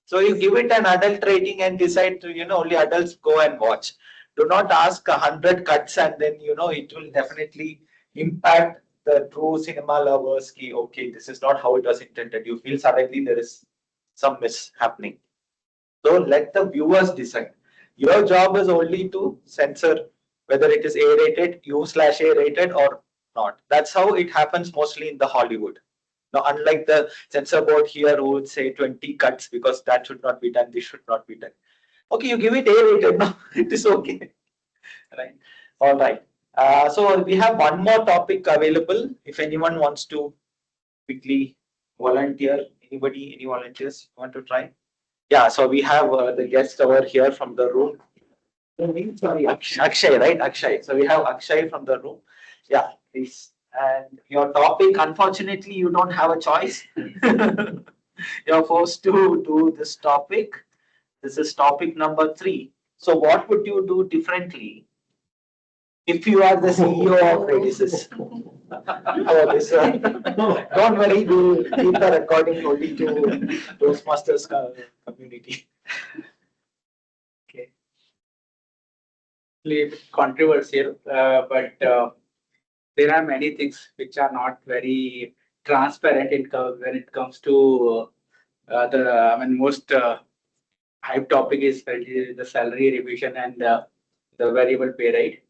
So you give it an adult rating and decide to, only adults go and watch. Do not ask 100 cuts and then, it will definitely impact the true cinema lovers. Ki, okay, this is not how it was intended. You feel suddenly there is some miss happening. So let the viewers decide. Your job is only to censor whether it is A-rated, U/A rated or not. That's how it happens mostly in the Hollywood. Now, unlike the censor board here who would say 20 cuts because that should not be done, this should not be done. Okay, you give it A-rated, no, it is okay. Right. All right. So we have one more topic available. If anyone wants to quickly volunteer, any volunteers want to try? Yeah, so we have the guest over here from the room. Sorry, Akshay, right? Akshay. So we have Akshay from the room. Yeah, please. And your topic, unfortunately, you don't have a choice. You're forced to do this topic. This is topic number 3. So what would you do differently if you are the CEO of Radisys? Oh, this, don't worry, we'll keep the recording only to Toastmasters community. Okay. Controversial, but there are many things which are not very transparent when it comes to most hype topic is the salary revision and the variable pay rate.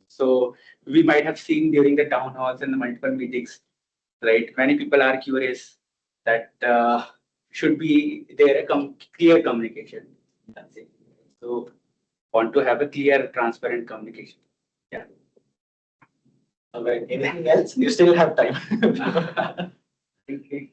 So we might have seen during the town halls and the multiple meetings, right? Many people are curious that should be there a clear communication. That's it. So want to have a clear, transparent communication. Yeah. All right. Anything else? You still have time. Okay.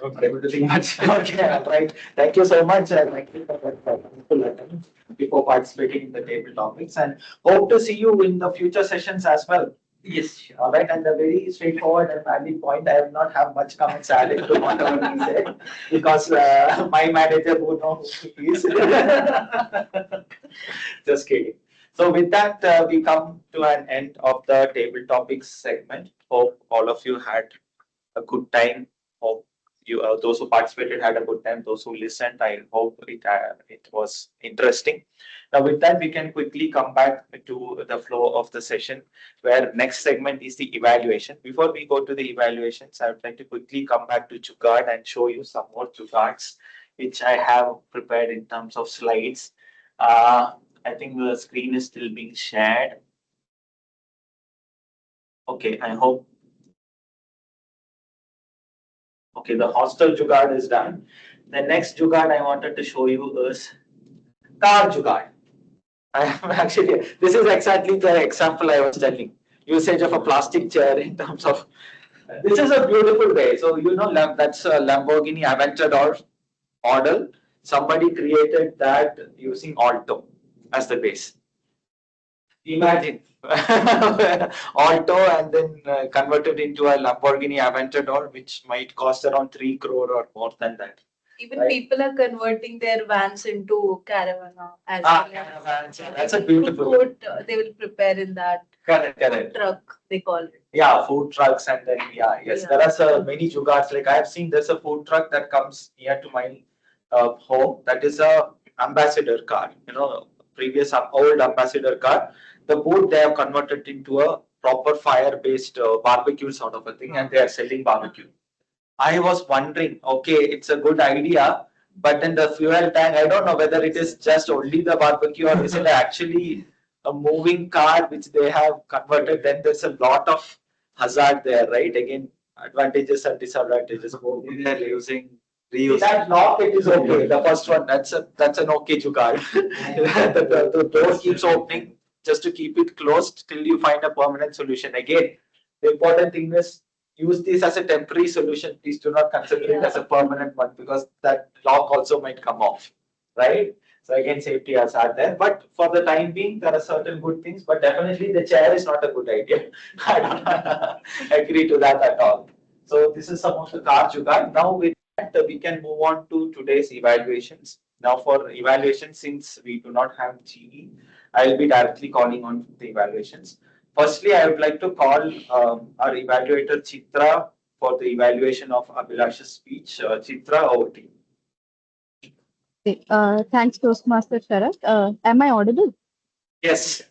Not able to think much. Okay, all right. Thank you so much. Thank you for that wonderful letter before participating in the table topics, and hope to see you in the future sessions as well. Yes. All right, and a very straightforward and valid point. I have not have much comments added to whatever he said because my manager who knows who he is. Just kidding. So with that, we come to an end of the table topics segment. Hope all of you had a good time. Hope you those who participated had a good time. Those who listened, I hope it was interesting. Now, with that, we can quickly come back to the flow of the session, where next segment is the evaluation. Before we go to the evaluations, I would like to quickly come back to Jugaad and show you some more Jugads, which I have prepared in terms of slides. I think the screen is still being shared. Okay, I hope. Okay, the hostel Jugaad is done. The next Jugaad I wanted to show you is car Jugaad. I am actually, this is exactly the example I was telling. Usage of a plastic chair in terms of, this is a beautiful way. So, that's a Lamborghini Aventador model. Somebody created that using Alto as the base. Imagine Alto and then converted into a Lamborghini Aventador, which might cost around 3 crore or more than that. Even Right. people are converting their vans into caravan now as caravans. That's a beautiful. Food court, they will prepare in that. Correct, Food correct. truck, they call it. Yeah, food trucks and then yes, Yeah. there are so many jugaads. Like I have seen, there's a food truck that comes near to my home. That is a ambassador car. Previous old ambassador car. The boat they have converted into a proper fire-based barbecue sort of a thing, and they are selling barbecue. I was wondering, okay, it's a good idea, but then the fuel tank, I don't know whether it is just only the barbecue or is it actually a moving car which they have converted. Then there's a lot of hazard there, right? Again, advantages and disadvantages. They're using See, reuse. that lock, it is okay. The first one, that's an okay jugaad. The door keeps opening just to keep it closed till you find a permanent solution. Again, the important thing is use this as a temporary solution. Please do not consider it as a permanent one because that lock also might come off, right? So again, safety hazard there. But for the time being, there are certain good things. But definitely, the chair is not a good idea. I don't agree to that at all. So this is some of the car jugaad. Now with that, we can move on to today's evaluations. Now for evaluation, since we do not have GE, I will be directly calling on the evaluations. Firstly, I would like to call our evaluator Chitra for the evaluation of Abhilash's speech. Chitra, over to you. Okay, thanks, Toastmaster Sharat. Am I audible? Yes.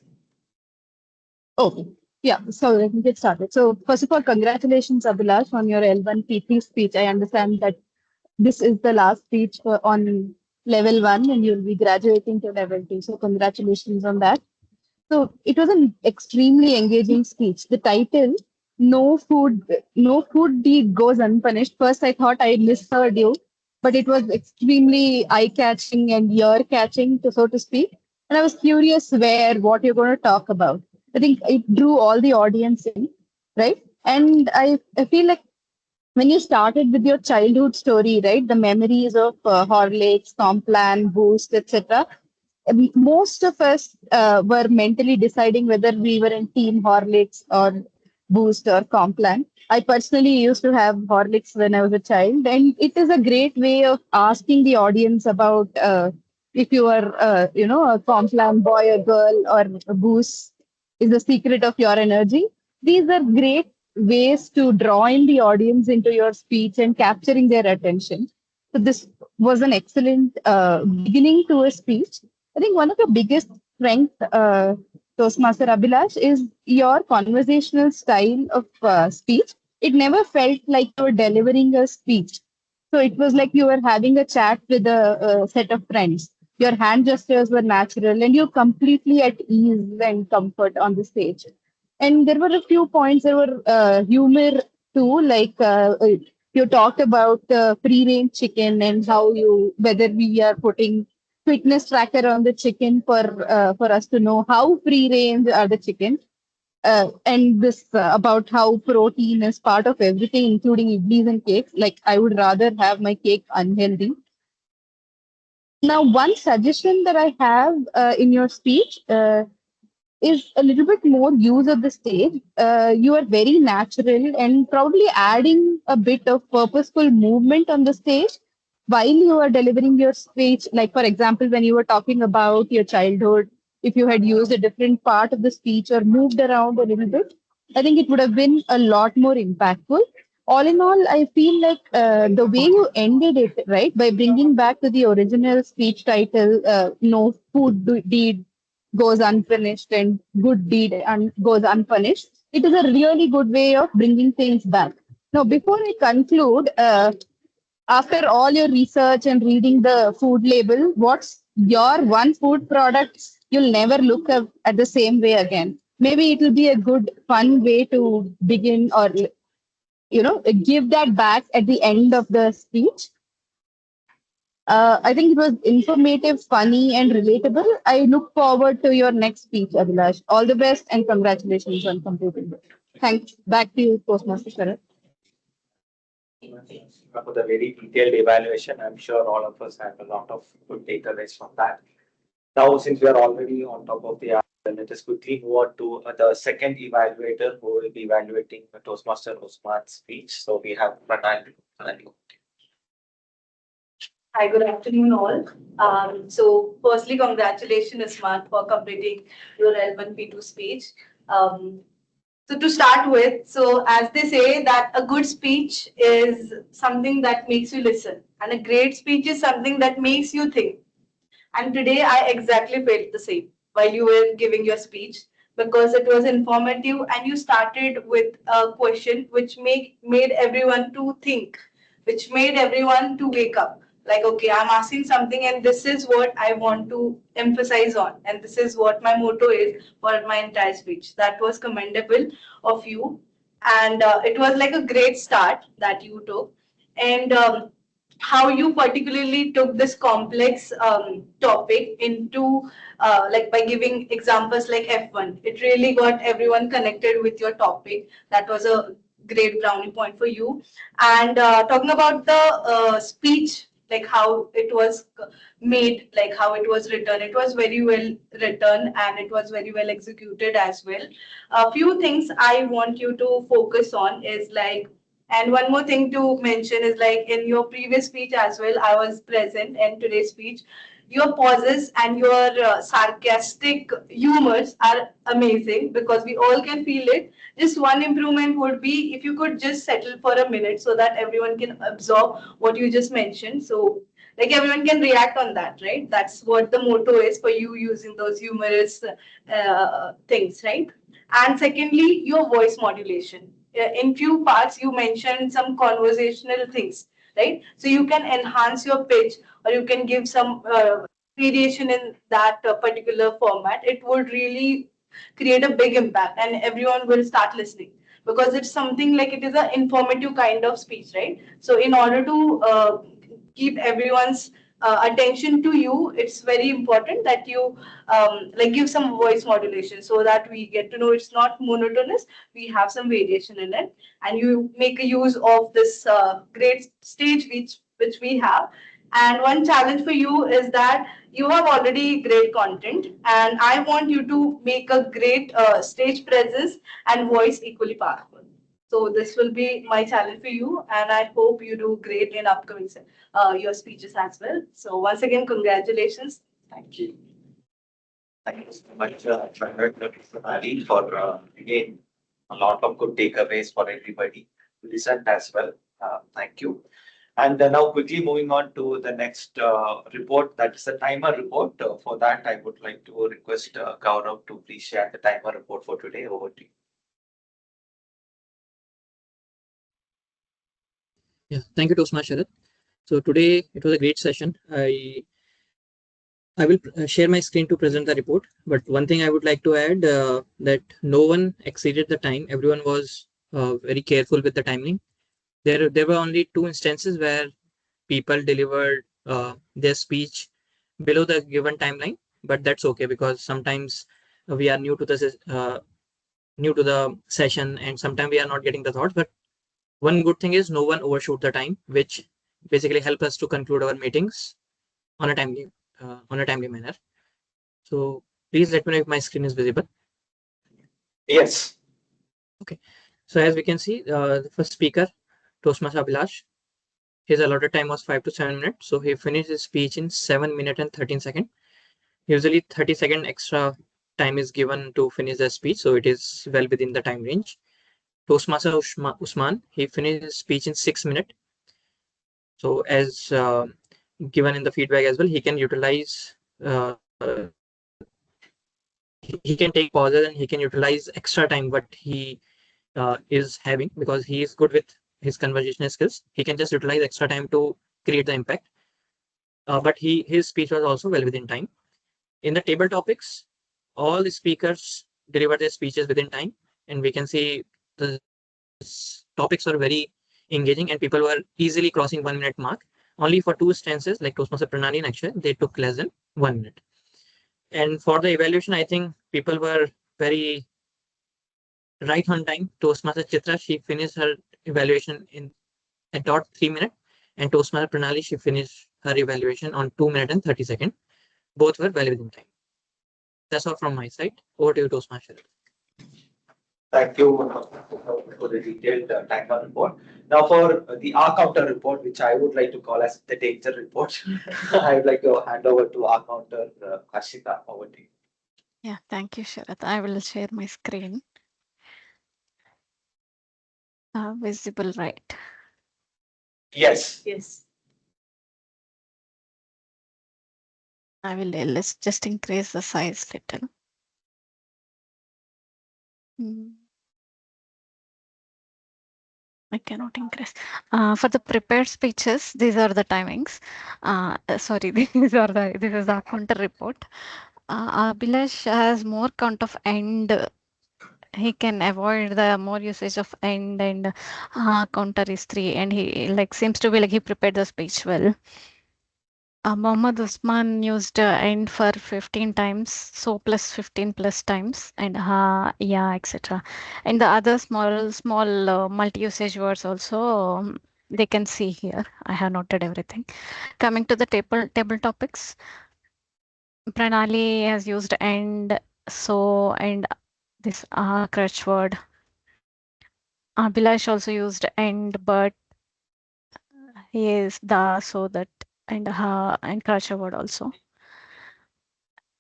Okay. Yeah, so let me get started. So, first of all, congratulations, Abhilash, on your L1 PT speech. I understand that this is the last speech on level 1 and you'll be graduating to level 2. So, congratulations on that. So, it was an extremely engaging speech. The title, No Food Deed Goes Unpunished. First, I thought I misheard you, but it was extremely eye-catching and ear-catching, so to speak. And I was curious what you're going to talk about. I think it drew all the audience in, right? And I feel like when you started with your childhood story, right, the memories of Horlicks, Complan, Boost, etc. Most of us were mentally deciding whether we were in Team Horlicks or Boost or Complan. I personally used to have Horlicks when I was a child, and it is a great way of asking the audience about if you are, a Complan boy or girl or a Boost is the secret of your energy. These are great ways to draw in the audience into your speech and capturing their attention. So this was an excellent beginning to a speech. I think one of the biggest strengths, Toastmaster Abhilash, is your conversational style of speech. It never felt like you were delivering a speech. So it was like you were having a chat with a set of friends. Your hand gestures were natural and you're completely at ease and comfort on the stage. And there were a few points, there were humor too, like you talked about free range chicken and whether we are putting fitness tracker on the chicken for us to know how free range are the chicken. And this about how protein is part of everything, including idlis and cakes. Like I would rather have my cake unhealthy. Now, one suggestion that I have in your speech is a little bit more use of the stage. You are very natural and probably adding a bit of purposeful movement on the stage while you are delivering your speech. Like, for example, when you were talking about your childhood, if you had used a different part of the speech or moved around a little bit, I think it would have been a lot more impactful. All in all, I feel like the way you ended it, right, by bringing back to the original speech title, No Deed Goes Unfinished and Good Deed Goes Unpunished, it is a really good way of bringing things back. Now, before I conclude, after all your research and reading the food label, what's your one food product you'll never look at the same way again? Maybe it will be a good, fun way to begin or give that back at the end of the speech. I think it was informative, funny, and relatable. I look forward to your next speech, Abhilash. All the best and congratulations on completing it. Thanks. Back to you, Postmaster Sharat. For the very detailed evaluation. I'm sure all of us have a lot of good takeaways from that. Now, since we are already on top of the hour, let us quickly move on to the second evaluator who will be evaluating Toastmaster Usman's speech. So we have Pranal. Hi, good afternoon, all. So, firstly, congratulations, Usman, for completing your L1 P2 speech. So to start with, so as they say that a good speech is something that makes you listen, and a great speech is something that makes you think. And today I exactly felt the same while you were giving your speech, because it was informative and you started with a question which made everyone to think, which made everyone to wake up. Like, okay, I'm asking something and this is what I want to emphasize on, and this is what my motto is for my entire speech. That was commendable of you. And it was like a great start that you took. And how you particularly took this complex topic into like by giving examples like F1. It really got everyone connected with your topic. That was a great brownie point for you. And talking about the speech, like how it was made, like how it was written, it was very well written and it was very well executed as well. A few things I want you to focus on is like, and one more thing to mention is like in your previous speech as well, I was present in today's speech. Your pauses and your sarcastic humors are amazing because we all can feel it. Just one improvement would be if you could just settle for a minute so that everyone can absorb what you just mentioned. So, like everyone can react on that, right? That's what the motto is for you using those humorous things, right? And secondly, your voice modulation. In few parts, you mentioned some conversational things, right? So you can enhance your pitch or you can give some variation in that particular format. It would really create a big impact and everyone will start listening because it's something like it is an informative kind of speech, right? So in order to keep everyone's attention to you, it's very important that you like give some voice modulation so that we get to know it's not monotonous. We have some variation in it, and you make a use of this great stage which we have. And one challenge for you is that you have already great content, and I want you to make a great stage presence and voice equally powerful. So this will be my challenge for you, and I hope you do great in upcoming your speeches as well. So once again, congratulations. Thank you. Thank you so much, Ali, for again a lot of good takeaways for everybody who listened as well. Thank you. And now quickly moving on to the next report, that is the timer report. For that, I would like to request Gaurav to please share the timer report for today. Over to you. Yeah, thank you, Tosma Sharad. So today it was a great session. I will share my screen to present the report. But one thing I would like to add that no one exceeded the time. Everyone was very careful with the timing. There were only two instances where people delivered their speech below the given timeline, but that's okay because sometimes we are new to the session and sometimes we are not getting the thoughts. But one good thing is no one overshoot the time, which basically help us to conclude our meetings on a timely manner. So please let me know if my screen is visible. Yes. Okay. So as we can see, the first speaker, Toastmaster Abhilash, his allotted time was 5 to 7 minutes. So he finished his speech in 7 minutes and 13 seconds. Usually 30-second extra time is given to finish the speech. So it is well within the time range. Toastmaster Usman, he finished his speech in 6 minutes. So as given in the feedback as well, he can utilize he can take pauses and he can utilize extra time what he is having because he is good with his conversational skills. He can just utilize extra time to create the impact. But his speech was also well within time. In the table topics, all the speakers delivered their speeches within time, and we can see the topics were very engaging and people were easily crossing 1 minute mark. Only for two instances like Toastmaster Pranali and Akshay, they took less than 1 minute. And for the evaluation, I think people were very right on time. Toastmaster Chitra, she finished her evaluation in at dot 3 minutes, and Toastmaster Pranali, she finished her evaluation on 2 minutes and 30 seconds. Both were well within time. That's all from my side. Over to you, Toastmaster. Thank you for the detailed timer report. Now for the R counter report, which I would like to call as the danger report, I would like to hand over to R counter Ashita. Over to you. Yeah, thank you, Sharath. I will share my screen. Visible, right? Yes. Yes. Let's just increase the size little. I cannot increase. For the prepared speeches, these are the timings. Sorry, this is the counter report. Abhilash has more count of end. He can avoid the more usage of end, and counter is 3, and he like seems to be like he prepared the speech well. Mohammad Usman used end for 15 times, so plus 15 plus times, and yeah, etc. And the other small multi-usage words also, they can see here. I have noted everything. Coming to the table topics, Pranali has used end, so, and this crutch word. Abhilash also used end, but he is the, so, that, and crutch word also.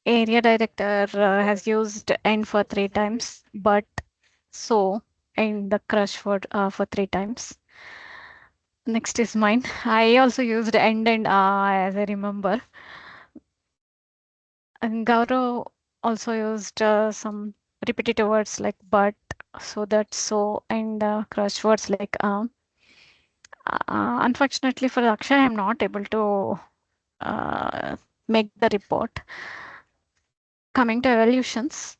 Area director has used end for 3 times, but so, and the crush word for 3 times. Next is mine. I also used end and as I remember. And Gaurav also used some repetitive words like but, so, that, so, and crush words like unfortunately for Akshay, I'm not able to make the report. Coming to evolutions,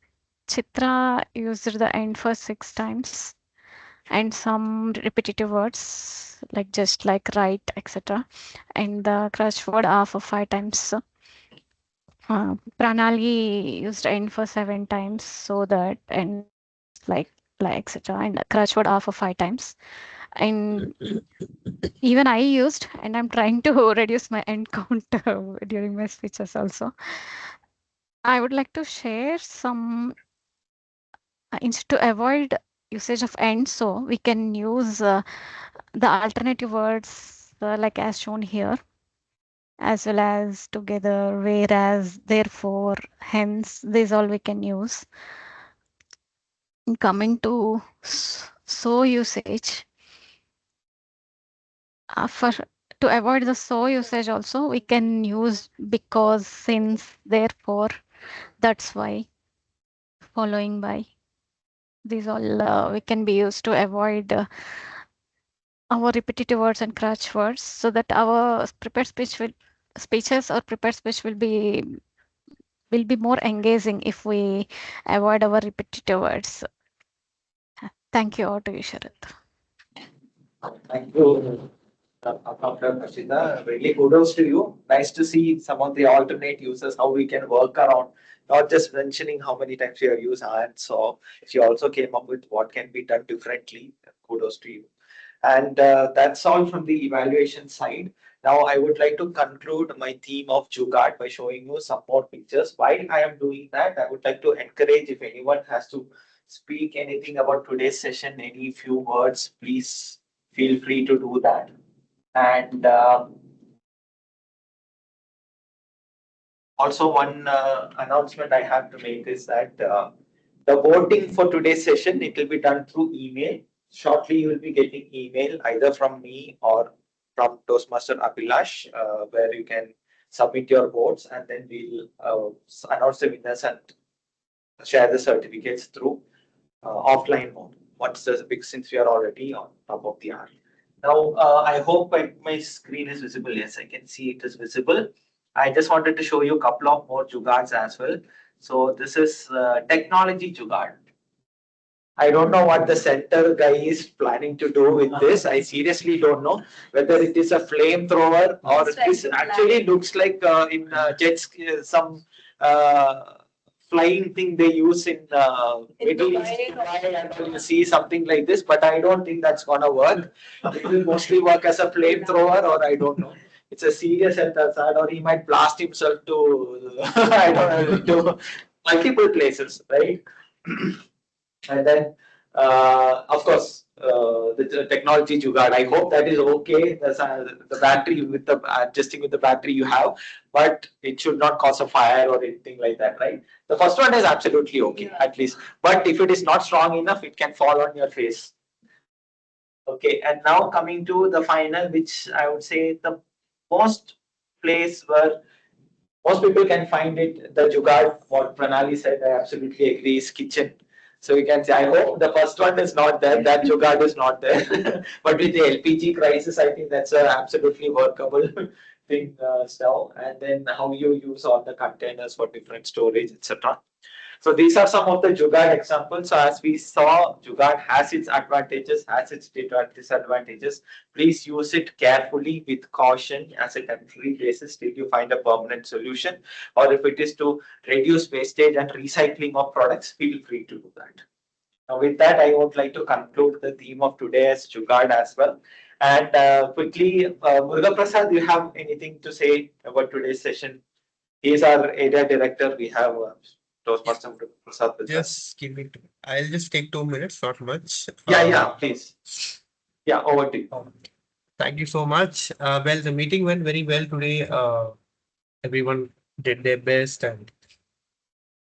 Chitra used the end for 6 times and some repetitive words like just like right, etc. And the crush word are for 5 times. Pranali used end for 7 times, so that, and like etc. And crush word are for 5 times. And even I used, and I'm trying to reduce my end count during my speeches also. I would like to share some to avoid usage of and, so we can use the alternative words like as shown here, as well as together, whereas, therefore, hence. These all we can use. Coming to so usage, for to avoid the so usage also, we can use because, since, therefore, that's why, following by. These all we can be used to avoid our repetitive words and crutch words, so that our prepared speeches or prepared speech will be more engaging if we avoid our repetitive words. Thank you all to you, Sharath. Thank you, Dr. Harshita. Really kudos to you. Nice to see some of the alternate uses, how we can work around, not just mentioning how many times you have used and so. If you also came up with what can be done differently, kudos to you. And that's all from the evaluation side. Now, I would like to conclude my theme of Jugaad by showing you some more pictures. While I am doing that, I would like to encourage if anyone has to speak anything about today's session, any few words, please feel free to do that. And also, one announcement I have to make is that the voting for today's session, it will be done through email. Shortly, you will be getting email either from me or from Toastmaster Abhilash, where you can submit your votes, and then we'll announce the winners and share the certificates through offline mode. Once the big, since we are already on top of the hour. Now, I hope my screen is visible. Yes, I can see it is visible. I just wanted to show you a couple of more jugaads as well. So this is technology jugaad. I don't know what the center guy is planning to do with this. I seriously don't know whether it is a flamethrower or this actually looks like in jet ski, some flying thing they use in Middle East, Dubai, and all. You see something like this, but I don't think that's gonna work. It will mostly work as a flamethrower, or I don't know. It's a serious hazard, or he might blast himself to I don't know, to multiple places, right? And then Of course, the technology jugaad. I hope that is okay. The battery with the adjusting with the battery you have, but it should not cause a fire or anything like that, right? The first one is absolutely okay, at least. But if it is not strong enough, it can fall on your face. Okay, and now coming to the final, which I would say the most place where most people can find it, the jugaad, what Pranali said, I absolutely agree, is kitchen. So you can say, I hope the first one is not there, that jugaad is not there. But with the LPG crisis, I think that's a absolutely workable thing now. And then how you use all the containers for different storage, etc. So these are some of the jugaad examples. So as we saw, jugaad has its advantages, has its disadvantages. Please use it carefully with caution as a temporary basis till you find a permanent solution. Or if it is to reduce wastage and recycling of products, feel free to do that. Now with that, I would like to conclude the theme of today as jugaad as well. And quickly, Muruga Prasad, you have anything to say about today's session? He is our area director. We have Toastmaster Prasad with us. Just give me I'll just take 2 minutes, not much. Yeah, please. Yeah, over to you. Thank you so much. Well, the meeting went very well today. Everyone did their best, and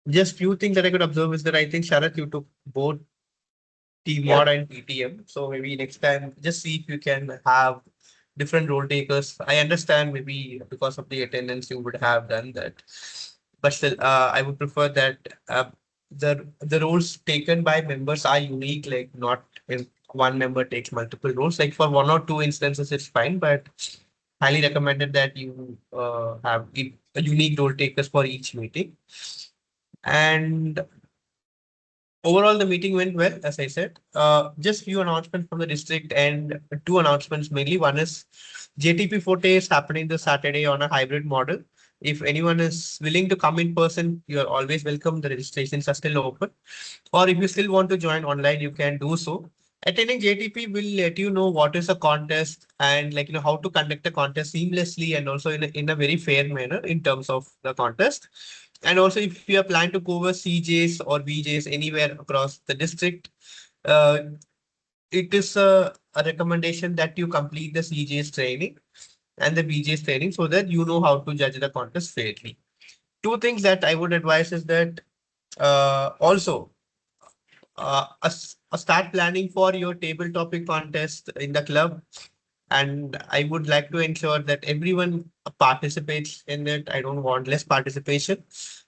just few things that I could observe is that I think Sharath, you took both TMOD and PTM. So maybe next time, just see if you can have different role takers. I understand maybe because of the attendance you would have done that, but still, I would prefer that the roles taken by members are unique, like not if one member takes multiple roles. Like for 1 or 2 instances, it's fine, but highly recommended that you have a unique role takers for each meeting. And overall, the meeting went well, as I said. Just few announcements from the district and 2 announcements mainly. One is JTP Forte is happening this Saturday on a hybrid model. If anyone is willing to come in person, you are always welcome. The registrations are still open. Or if you still want to join online, you can do so. Attending JTP will let you know what is a contest and how to conduct a contest seamlessly and also in a very fair manner in terms of the contest. And also, if you are planning to cover CJs or BJs anywhere across the district, it is a recommendation that you complete the CJs training and the BJs training so that you know how to judge the contest fairly. 2 things that I would advise is that also start planning for your table topic contest in the club. And I would like to ensure that everyone participates in it. I don't want less participation.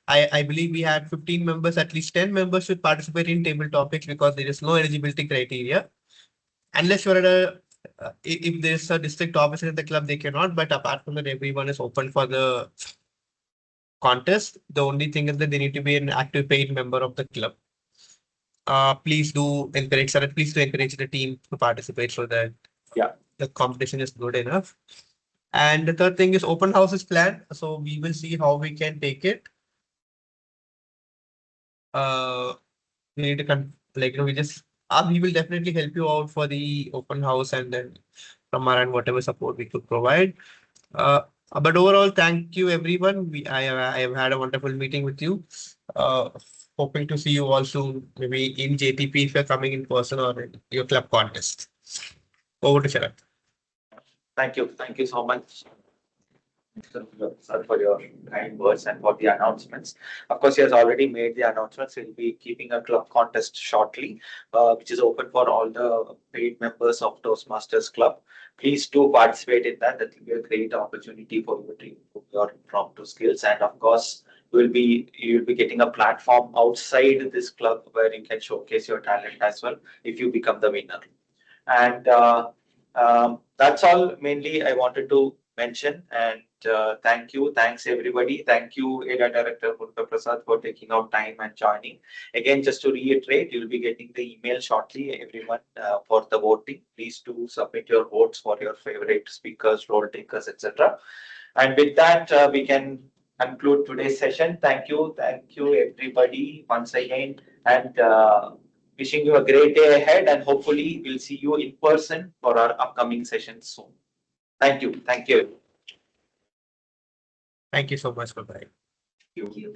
I believe we had 15 members, at least 10 members should participate in table topics because there is no eligibility criteria. Unless you're at if there's a district officer in the club, they cannot. But apart from that, everyone is open for the contest. The only thing is that they need to be an active paid member of the club. Please do encourage the team to participate so that the competition is good enough. And the third thing is open house is planned. So we will see how we can take it. We need to we will definitely help you out for the open house and then from our end, whatever support we could provide. But overall, thank you everyone. I have had a wonderful meeting with you. Hoping to see you all soon, maybe in JTP if you're coming in person or in your club contest. Over to Sharath. Thank you so much, Sir, for your kind words and for the announcements. Of course, he has already made the announcements. He'll be keeping a club contest shortly, which is open for all the paid members of Toastmasters Club. Please do participate in that. That will be a great opportunity for you to improve your impromptu skills. And of course, you'll be getting a platform outside this club where you can showcase your talent as well if you become the winner. And that's all mainly I wanted to mention. And thanks everybody. Thank you, Area Director Muruga Prasad, for taking out time and joining. Again, just to reiterate, you'll be getting the email shortly, everyone, for the voting. Please do submit your votes for your favorite speakers, role takers, etc. And with that, we can conclude today's session. Thank you everybody once again, and wishing you a great day ahead. And hopefully, we'll see you in person for our upcoming sessions soon. Thank you. Thank you so much. Bye-bye. Thank you.